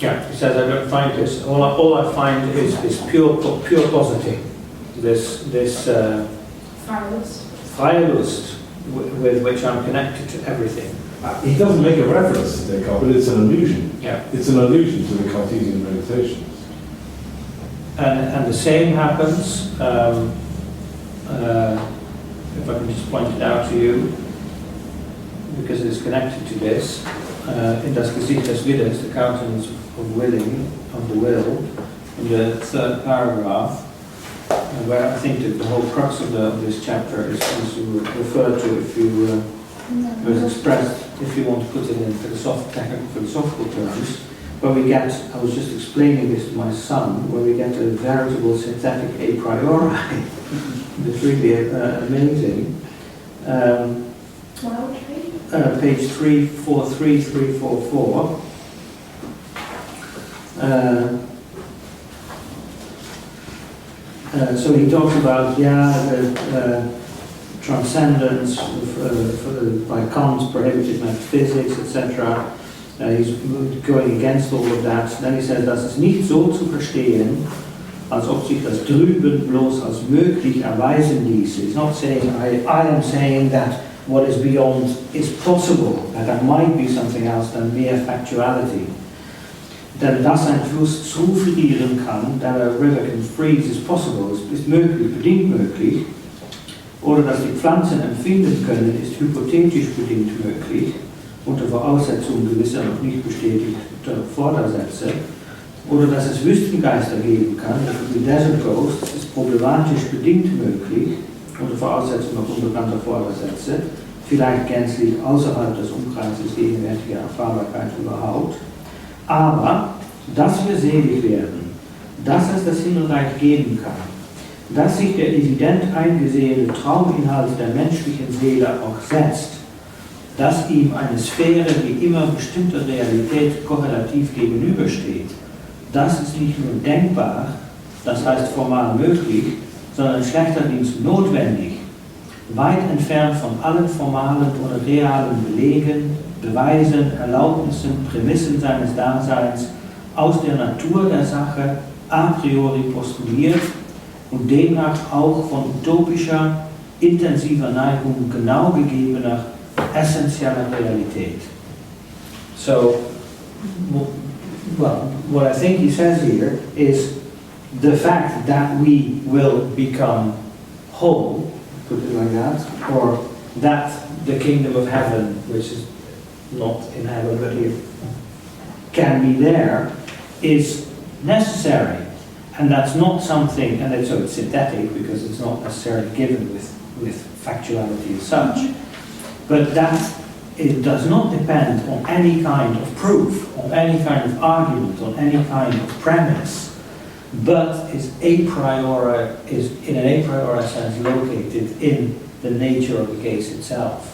Yeah, he says I don't find this. All I find is pure positing. This Freie Lust, with which I'm connected to everything. He doesn't make a reference to Descartes, but it's an allusion. Yeah. It's an allusion to the Cartesian meditations. And the same happens, if I can just point it out to you, because it's connected to this, in Das Gesicht des Willens, the countenance of willing, of the will, in the third paragraph, where I think that the whole crux of this chapter is referred to, if you was expressed, if you want to put it in philosophical terms, where we get, I was just explaining this to my son, where we get a veritable synthetic a priori. It's really amazing. Page 343, 344. So he talks about, the transcendence by Kant's prohibited metaphysics, etc. He's going against all of that. Then he says, das ist nicht so zu verstehen, als ob sich das Drüben bloß als möglich erweisen ließe. He's not saying, I am saying that what is beyond is possible, that there might be something else than mere factuality. Denn dass ein Fluss zufrieren kann, that a river can freeze is possible, ist möglich, bedingt möglich. Oder dass die Pflanzen empfinden können, ist hypothetisch bedingt möglich, unter Voraussetzung gewisser noch nicht bestätigter Vordersätze. Oder dass es Wüstengeister geben kann, wie Desert Ghosts, ist problematisch bedingt möglich, unter Voraussetzung noch unbekannter Vordersätze, vielleicht gänzlich außerhalb des Umkreises gegenwärtiger Erfahrbarkeit überhaupt. Aber, dass wir selig werden, dass es das Himmelreich geben kann, dass sich der evident eingesehene Trauminhalt der menschlichen Seele auch setzt, dass ihm eine Sphäre wie immer bestimmter Realität korrelativ gegenübersteht, das ist nicht nur denkbar, das heißt formal möglich, sondern schlechterdings notwendig, weit entfernt von allen formalen oder realen Belegen, Beweisen, Erlaubnissen, Prämissen seines Daseins aus der Natur der Sache a priori postuliert und demnach auch von utopischer, intensiver Neigung genau gegebener, essentieller Realität. So, well, what I think he says here is the fact that we will become whole, put it like that, or that the kingdom of heaven, which is not in heaven but here, can be there, is necessary. And that's not something, and so it's synthetic because it's not necessarily given with factuality as such, but that it does not depend on any kind of proof, on any kind of argument, on any kind of premise, but is in an a priori sense located in the nature of the case itself.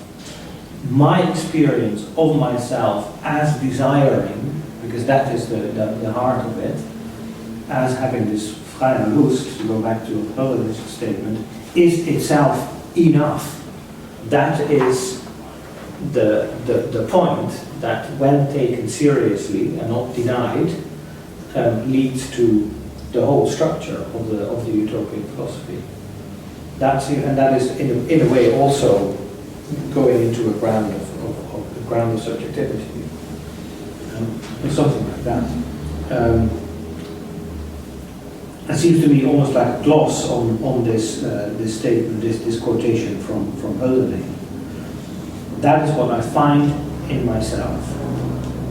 My experience of myself as desiring, because that is the heart of it, as having this freie Lust, to go back to a Hölderlin's statement, is itself enough. That is the point that, when taken seriously and not denied, leads to the whole structure of the utopian philosophy. And that is in a way also going into a ground of subjectivity, or something like that. It seems to me almost like a gloss on this statement, this quotation from Hölderlin. That is what I find in myself,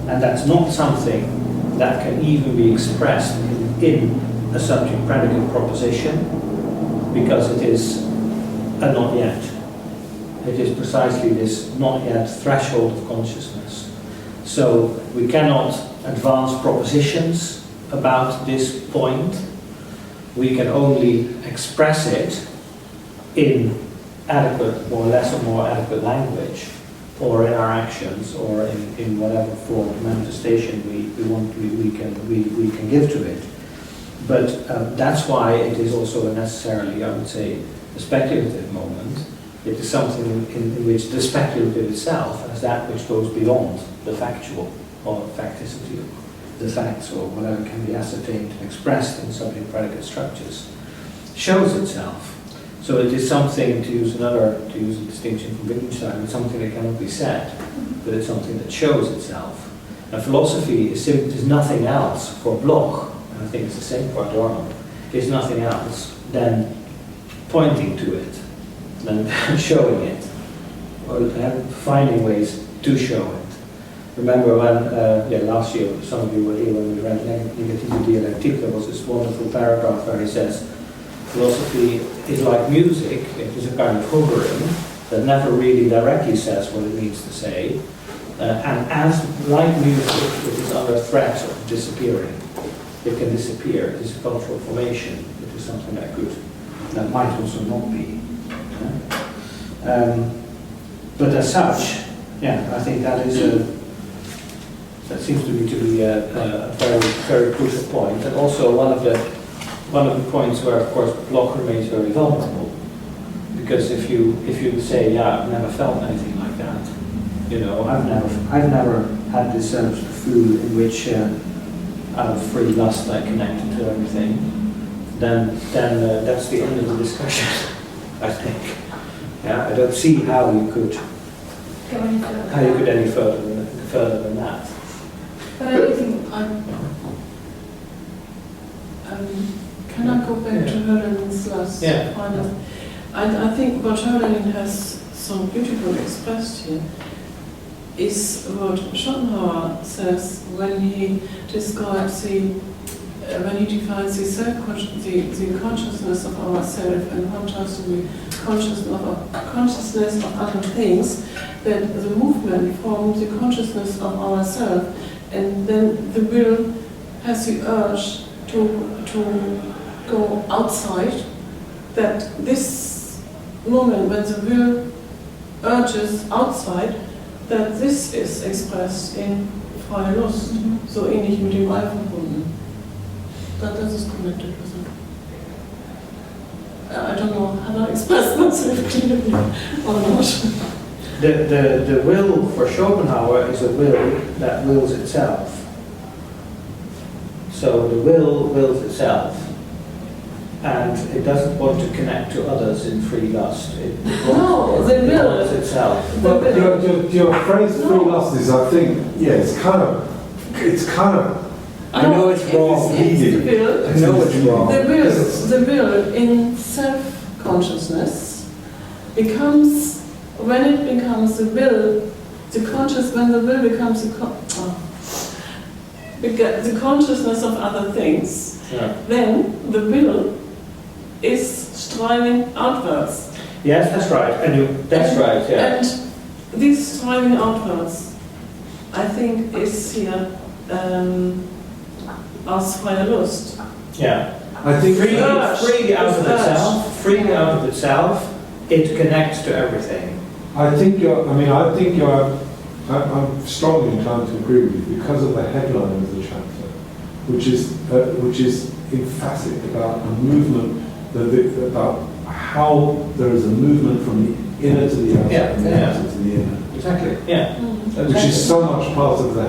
and that's not something that can even be expressed in a subject-predicate proposition, because it is a not yet. It is precisely this not yet threshold of consciousness. So we cannot advance propositions about this point. We can only express it in adequate, more or less or more adequate language, or in our actions, or in whatever form of manifestation we can give to it. But that's why it is also necessarily, I would say, a speculative moment. It is something in which the speculative itself, as that which goes beyond the factual or facticity of the facts or whatever can be ascertained and expressed in subject-predicate structures, shows itself. So it is something, to use a distinction from Wittgenstein, it's something that cannot be said, but it's something that shows itself. And philosophy is nothing else for Bloch, and I think it's the same for Adorno, is nothing else than pointing to it, than showing it, or finding ways to show it. Remember when, last year, some of you were here when we read Negative Dialectic, there was this wonderful paragraph where he says, philosophy is like music, it is a kind of hovering that never really directly says what it needs to say, and as like music, it is under threat of disappearing. It can disappear, it is a cultural formation, it is something that might also not be. But as such, I think that seems to be a very, very crucial point, and also one of the points where, of course, Bloch remains very vulnerable, because if you say, I've never felt anything like that, I've never had this sense of food in which, out of free lust, I connected to everything, then that's the end of the discussion, I think. I don't see how you could any further than that. But I think can I go back to Höllen's last final? I think what Höllen has so beautifully expressed here is what Schopenhauer says when he describes when he defines the consciousness of ourself in contrast to the consciousness of other things, that the movement forms the consciousness of ourself, and then the will has the urge to go outside, that this moment when the will urges outside, that this is expressed in freie Lust, so ähnlich mit dem All verbunden. That is connected with it. I don't know how to express myself clearly or not. The will for Schopenhauer is a will that wills itself. So the will wills itself, and it doesn't want to connect to others in free lust. It wills itself. But your phrase free lust is, I think, it's kind of. I know it's wrong. I know it's wrong. The will in self-consciousness becomes, when it becomes the will, when the will becomes the consciousness of other things, then the will is striving outwards. Yes, that's right. And this striving outwards, I think, is here as freie Lust. Yeah. I think freely out of itself, it connects to everything. I'm strongly inclined to agree with you because of the headline of the chapter, which is emphatic about a movement, about how there is a movement from the inner to the outside, and the outer to the inner. Exactly. Yeah. Which is so much part of the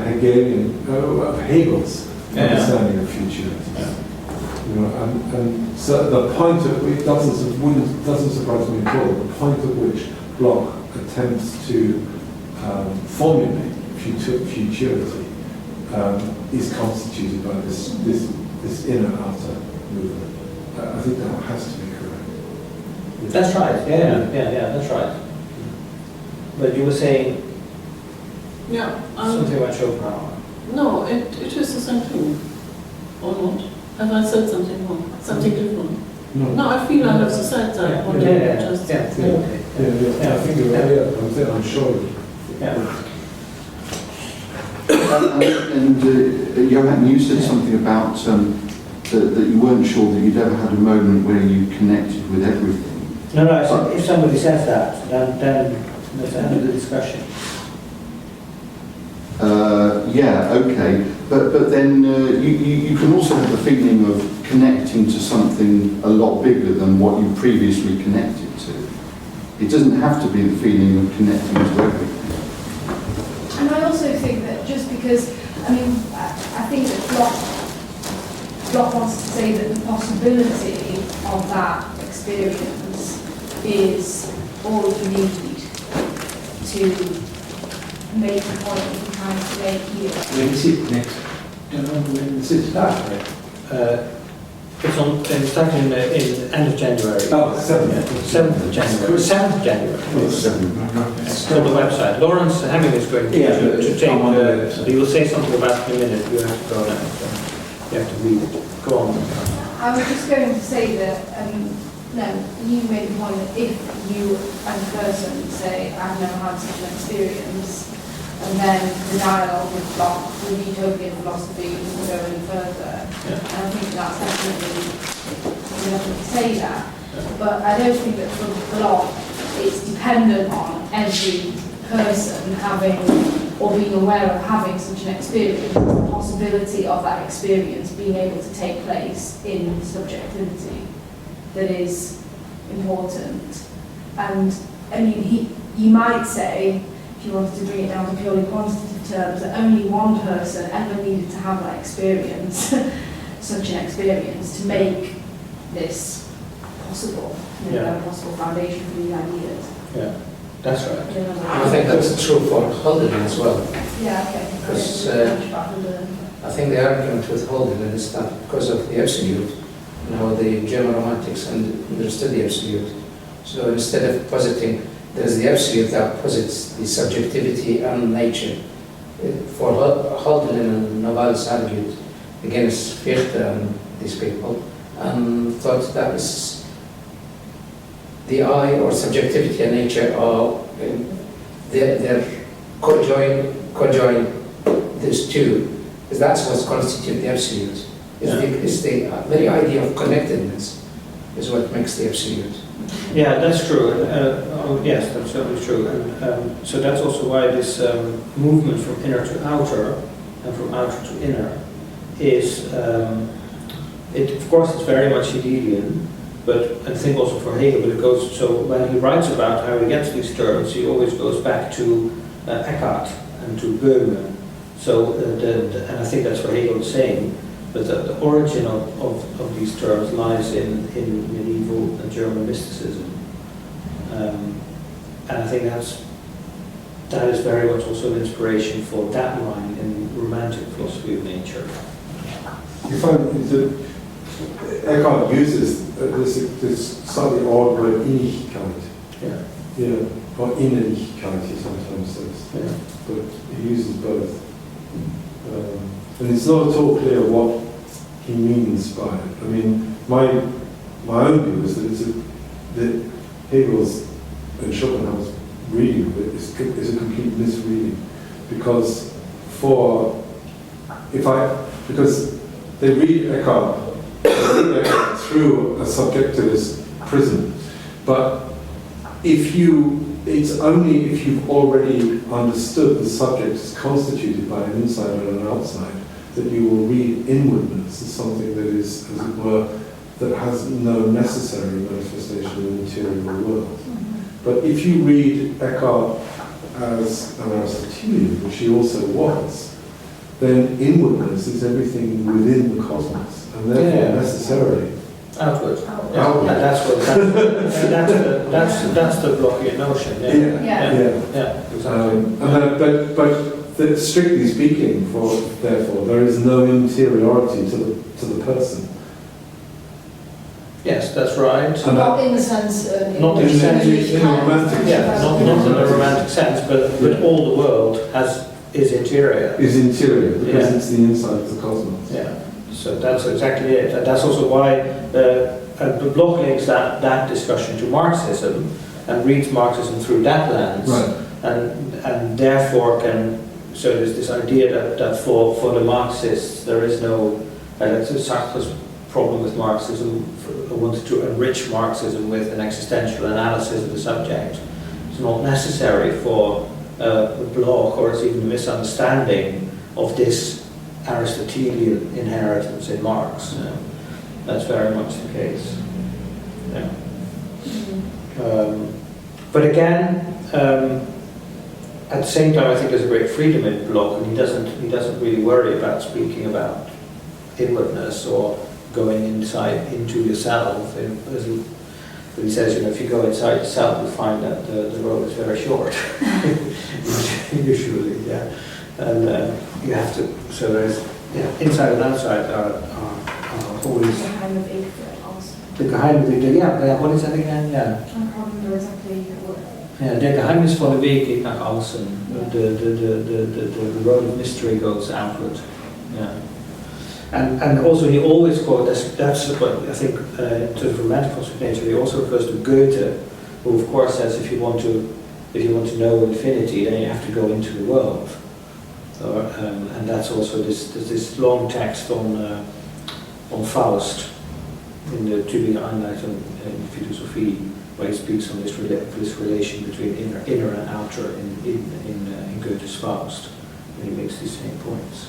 Hegel's understanding of futurity. And so the point of it doesn't surprise me at all. The point at which Bloch attempts to formulate futurity is constituted by this inner outer movement. I think that has to be correct. That's right. Yeah, that's right. But you were saying something about Schopenhauer. No, it is the same thing, or not? Have I said something wrong? Something different? No, I feel I have to say that. I think you're right. I'm sure. And Johan, you said something about that you weren't sure that you'd ever had a moment where you connected with everything. No, if somebody says that, then that's the end of the discussion. Okay. But then you can also have the feeling of connecting to something a lot bigger than what you previously connected to. It doesn't have to be the feeling of connecting to everything. And I also think that just because, I think that Bloch wants to say that the possibility of that experience is all you need to make the point that you're trying to make here. When is it next? When does it start? It's on. It's starting in end of January. Oh, 7th of January. 7th of January. It's on the website. Lawrence Hemming is going to take. He will say something about it in a minute. You have to go now. So you have to read it. Go on. I was just going to say that, no, you made the point that if you as a person say, I've never had such an experience, and then the dialogue with Bloch, with utopian philosophy, doesn't go any further. Yeah. And I think that's definitely, you definitely say that. But I don't think that for Bloch, it's dependent on every person having, or being aware of having such an experience, the possibility of that experience being able to take place in subjectivity that is important. And I mean, you might say, if you wanted to bring it down to purely quantitative terms, that only one person ever needed to have that experience, such an experience, to make this possible, a possible foundation for these ideas. Yeah, that's right. I think that's true for Hölderlin as well. Yeah, okay. Because I think the argument with Hölderlin is that because of the absolute, the German romantics understood the absolute. So instead of positing there's the absolute that posits the subjectivity and nature. For Hölderlin and Novalis argued against Fichte and these people, and thought that is the I or subjectivity and nature are they're co-join these two, because that's what constitutes the absolute. It's the very idea of connectedness is what makes the absolute. Yeah, that's true. Yes, that's certainly true. And so that's also why this movement from inner to outer and from outer to inner is, of course, it's very much Hegelian, but I think also for Hegel, but it goes, so when he writes about how he gets these terms, he always goes back to Eckhart and to Böhme. So, and I think that's what Hegel is saying. But the origin of these terms lies in medieval and German mysticism. And I think that is very much also an inspiration for that line in romantic philosophy of nature. You find that Eckhart uses this slightly odd word Innigkeit. Yeah. Or Innerlichkeit he sometimes says. Yeah. But he uses both. And it's not at all clear what he means by it. I mean, my own view is that Hegel's and Schopenhauer's reading of it is a complete misreading, because they read Eckhart through a subjectivist prism, but it's only if you've already understood the subject is constituted by an inside and an outside that you will read inwardness as something that is, as it were, that has no necessary manifestation in the material world. But if you read Eckhart as an Aristotelian, which he also was, then inwardness is everything within the cosmos, and therefore necessarily outward. Outward. That's the Blochian notion. Yeah. Exactly. But strictly speaking, therefore, there is no interiority to the person. Yes, that's right. And not in the sense. Not in the sense. In the romantic sense. Not in the romantic sense, but all the world is interior. Is interior because it's the inside of the cosmos. Yeah. So that's exactly it. And that's also why Bloch links that discussion to Marxism and reads Marxism through that lens. Right. And therefore so there's this idea that for the Marxists there is no, that's Sartre's problem with Marxism, wanted to enrich Marxism with an existential analysis of the subject. It's not necessary for Bloch, or it's even a misunderstanding of this Aristotelian inheritance in Marx. That's very much the case. Yeah. But again, at the same time, I think there's a great freedom in Bloch, and he doesn't really worry about speaking about inwardness or going inside into yourself. But he says, if you go inside yourself, you find that the road is very short, usually, yeah. And you have to, so there's, inside and outside are always... The geheime Weg, what is that again? Yeah. Ja, der geheimnisvolle Weg geht nach außen. The road of mystery goes outward. Yeah. And also he always quotes, that's what I think in terms of romantic concept nature, he also refers to Goethe, who of course says if you want to know infinity, then you have to go into the world. And that's also this long text on Faust in the Tübinger Einleitung in Philosophie, where he speaks on this relation between inner and outer in Goethe's Faust, and he makes these same points.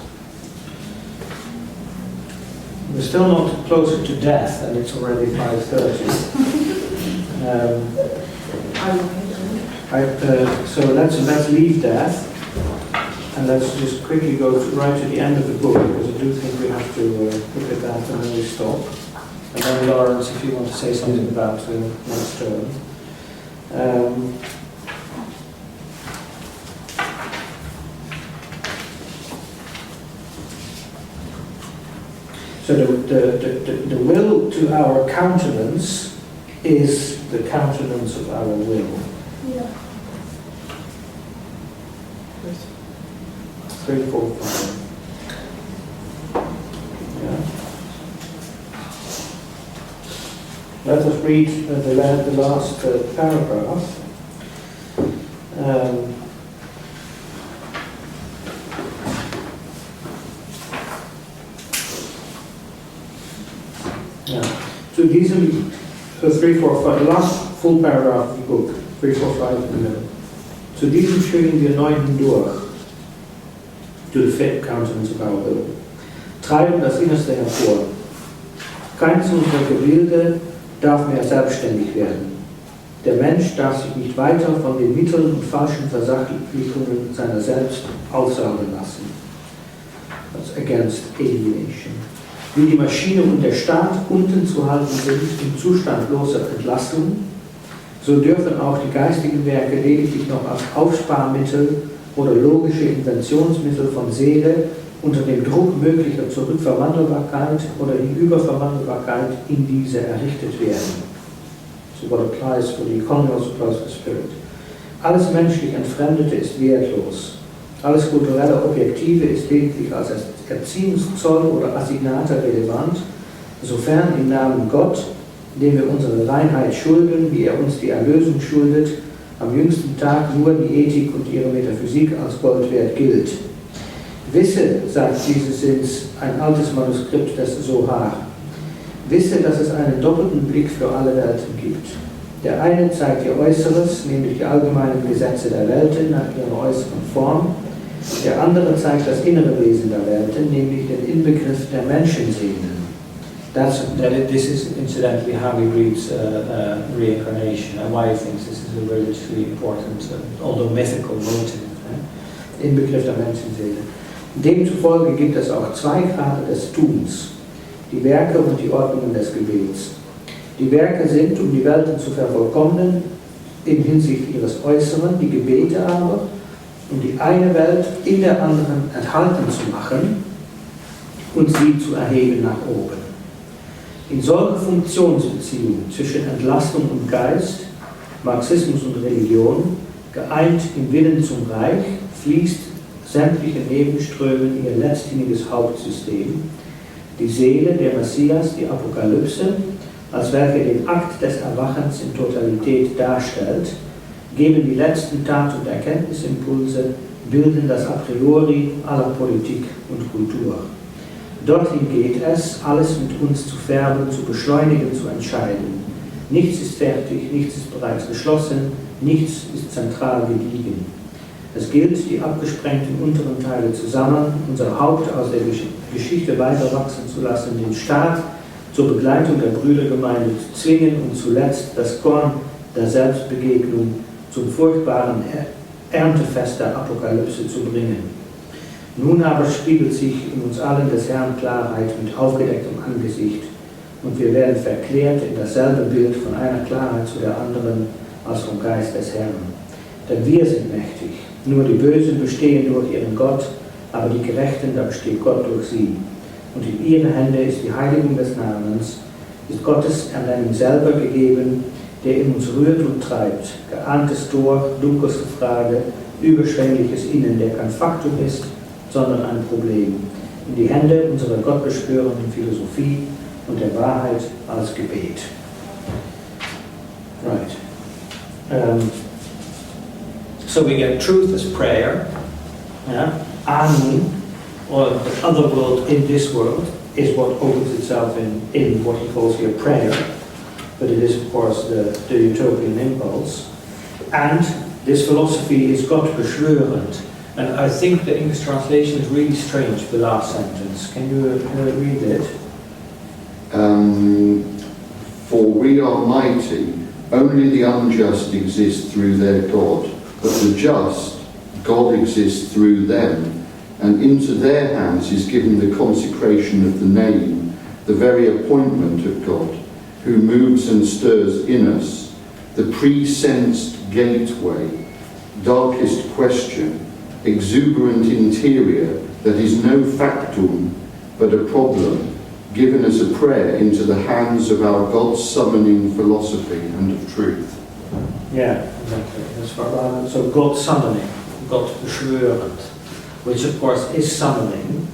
We're still not closer to death, and it's already 5:30. So let's leave death, and let's just quickly go right to the end of the book, because I do think we have to look at that and then we stop. And then Lawrence, if you want to say something about the next term. So the will to our countenance is the countenance of our will. Yeah. 3, 4, 5. Yeah. Let us read the last paragraph. So these are 3, 4, 5, the last full paragraph of the book, 3, 4, 5 in the middle. Zu diesem führen wir neu hindurch, to the fit countenance of our will, treiben das Innerste hervor. Keines unserer Gebilde darf mehr selbstständig werden. Der Mensch darf sich nicht weiter von den Mitteln und falschen Versachlichungen seiner selbst aussaugen lassen. That's against alienation. Wie die Maschine und der Staat unten zu halten sind im Zustand bloßer Entlassung, so dürfen auch die geistigen Werke lediglich noch als Aufsparmittel oder logische Inventionsmittel von Seele unter dem Druck möglicher Zurückverwandelbarkeit oder Hinüberverwandelbarkeit in diese errichtet werden. So what applies for the economy also applies for the spirit. Alles menschlich Entfremdete ist wertlos. Alles kulturelle Objektive ist lediglich als Erziehungszoll oder Assignate relevant, sofern im Namen Gott, dem wir unsere Reinheit schulden, wie er uns die Erlösung schuldet, am jüngsten Tag nur die Ethik und ihre Metaphysik als Gold wert gilt. Wisse, sagt dieses Sinns, ein altes Manuskript des Zohar, wisse, dass es einen doppelten Blick für alle Welten gibt. Der eine zeigt ihr Äußeres, nämlich die allgemeinen Gesetze der Welten nach ihrer äußeren Form. Der andere zeigt das innere Wesen der Welten, nämlich den Inbegriff der Menschenseelen. This is incidentally how he reads reincarnation and why he thinks this is a religiously important, although mythical motive. Inbegriff der Menschenseele. Demzufolge gibt es auch 2 Grade des Tuns, die Werke und die Ordnungen des Gebets. Die Werke sind, um die Welten zu vervollkommnen, in Hinsicht ihres Äußeren, die Gebete aber, um die eine Welt in der anderen enthalten zu machen und sie zu erheben nach oben. In solcher Funktionsbeziehung zwischen Entlastung und Geist, Marxismus und Religion, geeint im Willen zum Reich, fließt sämtliche Nebenströme in ihr letzthinniges Hauptsystem, die Seele, der Messias, die Apokalypse, als welche den Akt des Erwachens in Totalität darstellt, geben die letzten Tat- und Erkenntnisimpulse, bilden das A priori aller Politik und Kultur. Dorthin geht es, alles mit uns zu färben, zu beschleunigen, zu entscheiden. Nichts ist fertig, nichts ist bereits geschlossen, nichts ist zentral gediegen. Es gilt, die abgesprengten unteren Teile zu sammeln, unser Haupt aus der Geschichte weiter wachsen zu lassen, den Staat zur Begleitung der Brüdergemeinde zu zwingen und zuletzt das Korn der Selbstbegegnung zum furchtbaren Erntefest der Apokalypse zu bringen. Nun aber spiegelt sich in uns allen des Herrn Klarheit mit aufgedecktem Angesicht. und wir werden verklärt in dasselbe Bild von einer Klarheit zu der anderen als vom Geist des Herrn. Denn wir sind mächtig, nur die Bösen bestehen durch ihren Gott, aber die Gerechten, da besteht Gott durch sie. Und in ihre Hände ist die Heiligung des Namens, ist Gottes Ernennen selber gegeben, der in uns rührt und treibt, geahntes Tor, dunkelste Frage, überschwängliches Innen, der kein Faktum ist, sondern ein Problem. In die Hände unserer gottbeschwörenden Philosophie und der Wahrheit als Gebet. Right. So we get truth as prayer, yeah? And or the other world in this world is what opens itself in what he calls here prayer, but it is of course the utopian impulse. And this philosophy is gottbeschwörend. And I think the English translation is really strange, the last sentence. Can you read it? For we are mighty, only the unjust exist through their God, but the just, God exists through them, and into their hands is given the consecration of the name, the very appointment of God, who moves and stirs in us, the pre-sensed gateway, darkest question, exuberant interior that is no factum but a problem, given as a prayer into the hands of our God-summoning philosophy and of truth. Yeah, exactly. That's what, so God summoning, God beschwörend, which of course is summoning,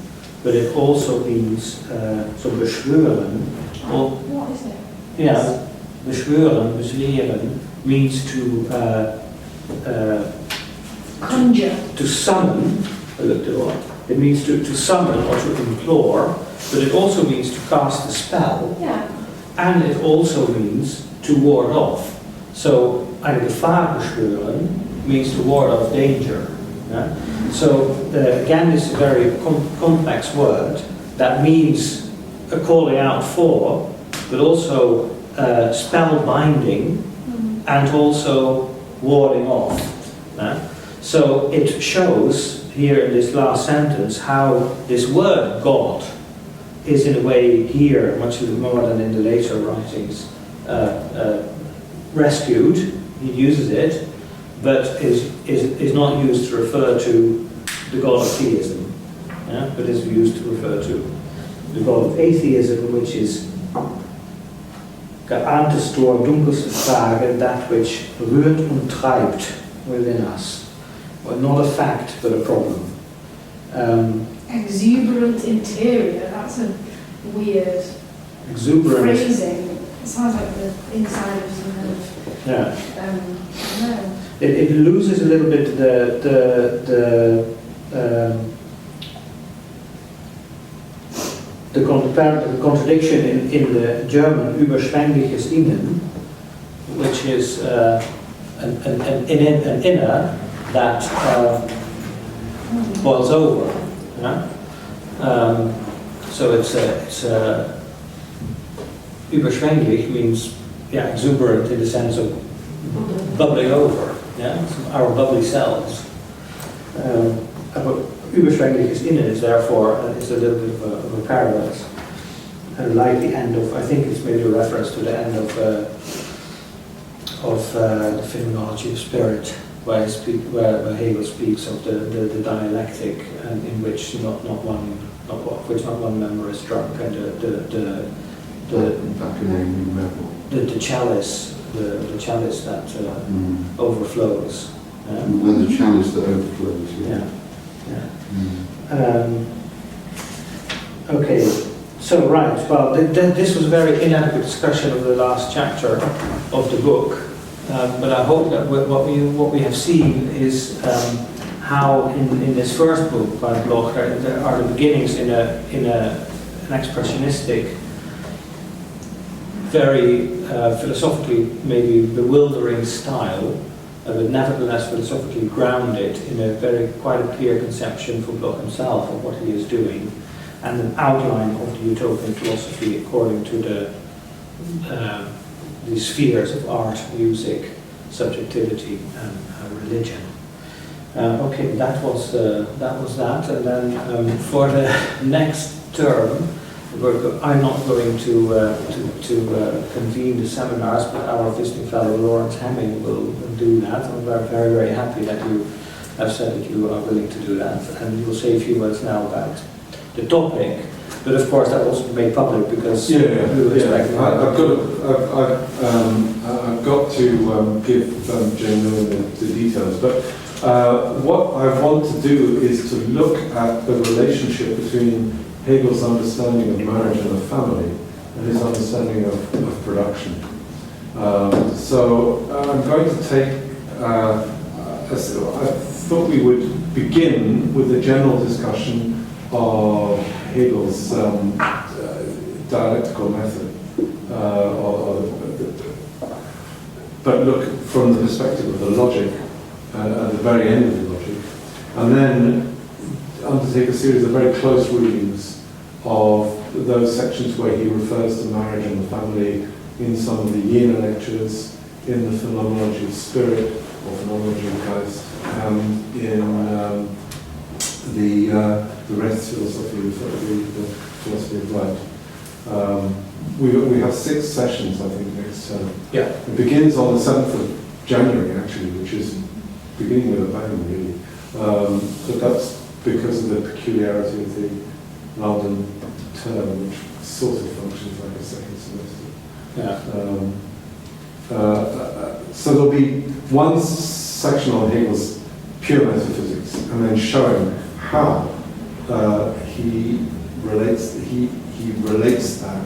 but it also means, so beschwören. What is it? Yeah, beschwören, bezweren, means to Conjure. to summon. I looked it up. It means to summon or to implore, but it also means to cast a spell, Yeah. and it also means to ward off. So, eine Gefahr beschwören means to ward off danger. Yeah? So, again, this is a very complex word that means a calling out for, but also spell binding, and also warding off. Yeah? So, it shows here in this last sentence how this word God is in a way here, much more than in the later writings, rescued. He uses it, but is not used to refer to the God of theism, yeah? But is used to refer to the God of atheism, which is geahntes Tor, dunkelste Frage, that which rührt und treibt within us. Well, not a fact, but a problem. Exuberant interior, that's a weird Exuberant. phrasing. It sounds like the inside of some kind of, Yeah. I don't know. It loses a little bit the contradiction in the German überschwängliches Innen, which is an inner that boils over. Yeah? So it's überschwänglich means exuberant in the sense of bubbling over. Yeah? So our bubbly selves. Überschwängliches Innen is therefore is a little bit of a paradox. And like the end of, I think it's maybe a reference to the end of the phenomenology of spirit, where Hegel speaks of the dialectic, and in which not one member is drunk, and the chalice that overflows. And the chalice that overflows. Yeah. Okay, so right, well, this was a very inadequate discussion of the last chapter of the book, but I hope that what we have seen is how in this first book by Bloch there are the beginnings in an expressionistic, very philosophically maybe bewildering style, but nevertheless philosophically grounded in a quite a clear conception for Bloch himself of what he is doing, and an outline of the utopian philosophy according to the spheres of art, music, subjectivity, and religion. Okay, that was that, and then for the next term I'm not going to convene the seminars, but our visiting fellow Lawrence Hemming will do that. I'm very, very happy that you have said that you are willing to do that, and we'll say a few words now about the topic. But of course, that will also be made public because we will expect. I've got to give Jane the details, but what I want to do is to look at the relationship between Hegel's understanding of marriage and of family and his understanding of production. So I'm going to take. I thought we would begin with a general discussion of Hegel's dialectical method, but look from the perspective of the logic at the very end of the logic, and then undertake a series of very close readings of those sections where he refers to marriage and the family in some of the Jena lectures, in the phenomenology of spirit or phenomenology of Geist, and in the rest philosophy, the philosophy of light. We have 6 sessions, I think, next term. Yeah. It begins on the 7th of January, actually, which is beginning with a bang, really. But that's because of the peculiarity of the London term, which sort of functions like a second semester. Yeah. So there'll be one section on Hegel's pure metaphysics, and then showing how he relates that,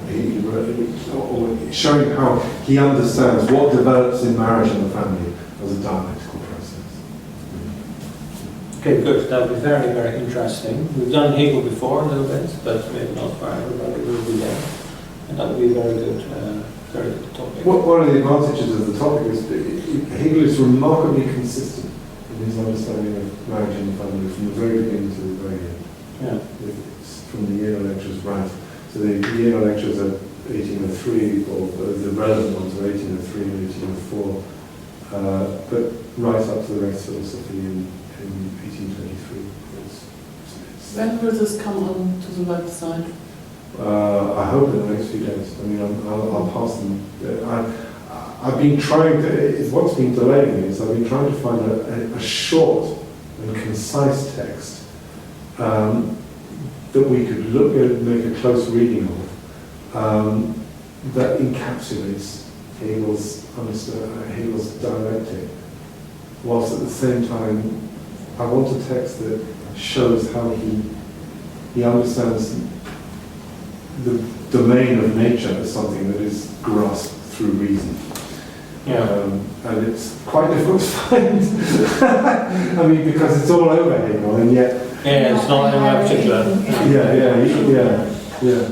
or showing how he understands what develops in marriage and the family as a dialectical process. Okay, good. That will be very, very interesting. We've done Hegel before a little bit, but maybe not for everybody. We'll be there, and that will be a very good topic. One of the advantages of the topic is that Hegel is remarkably consistent in his understanding of marriage and the family from the very beginning to the very end. Yeah. It's from the Jena lectures right. So the Jena lectures are 1803, or the relevant ones are 1803 and 1804, but right up to the rest philosophy in 1823. When will this come on to the website? I hope in the next few days. I mean, I'll pass them. I've been trying to, what's been delaying me is I've been trying to find a short and concise text that we could look at, make a close reading of, that encapsulates Hegel's dialectic, whilst at the same time I want a text that shows how he understands the domain of nature as something that is grasped through reason. Yeah. And it's quite difficult to find. I mean, because it's all over Hegel, and yet... Yeah, it's not in particular. Yeah.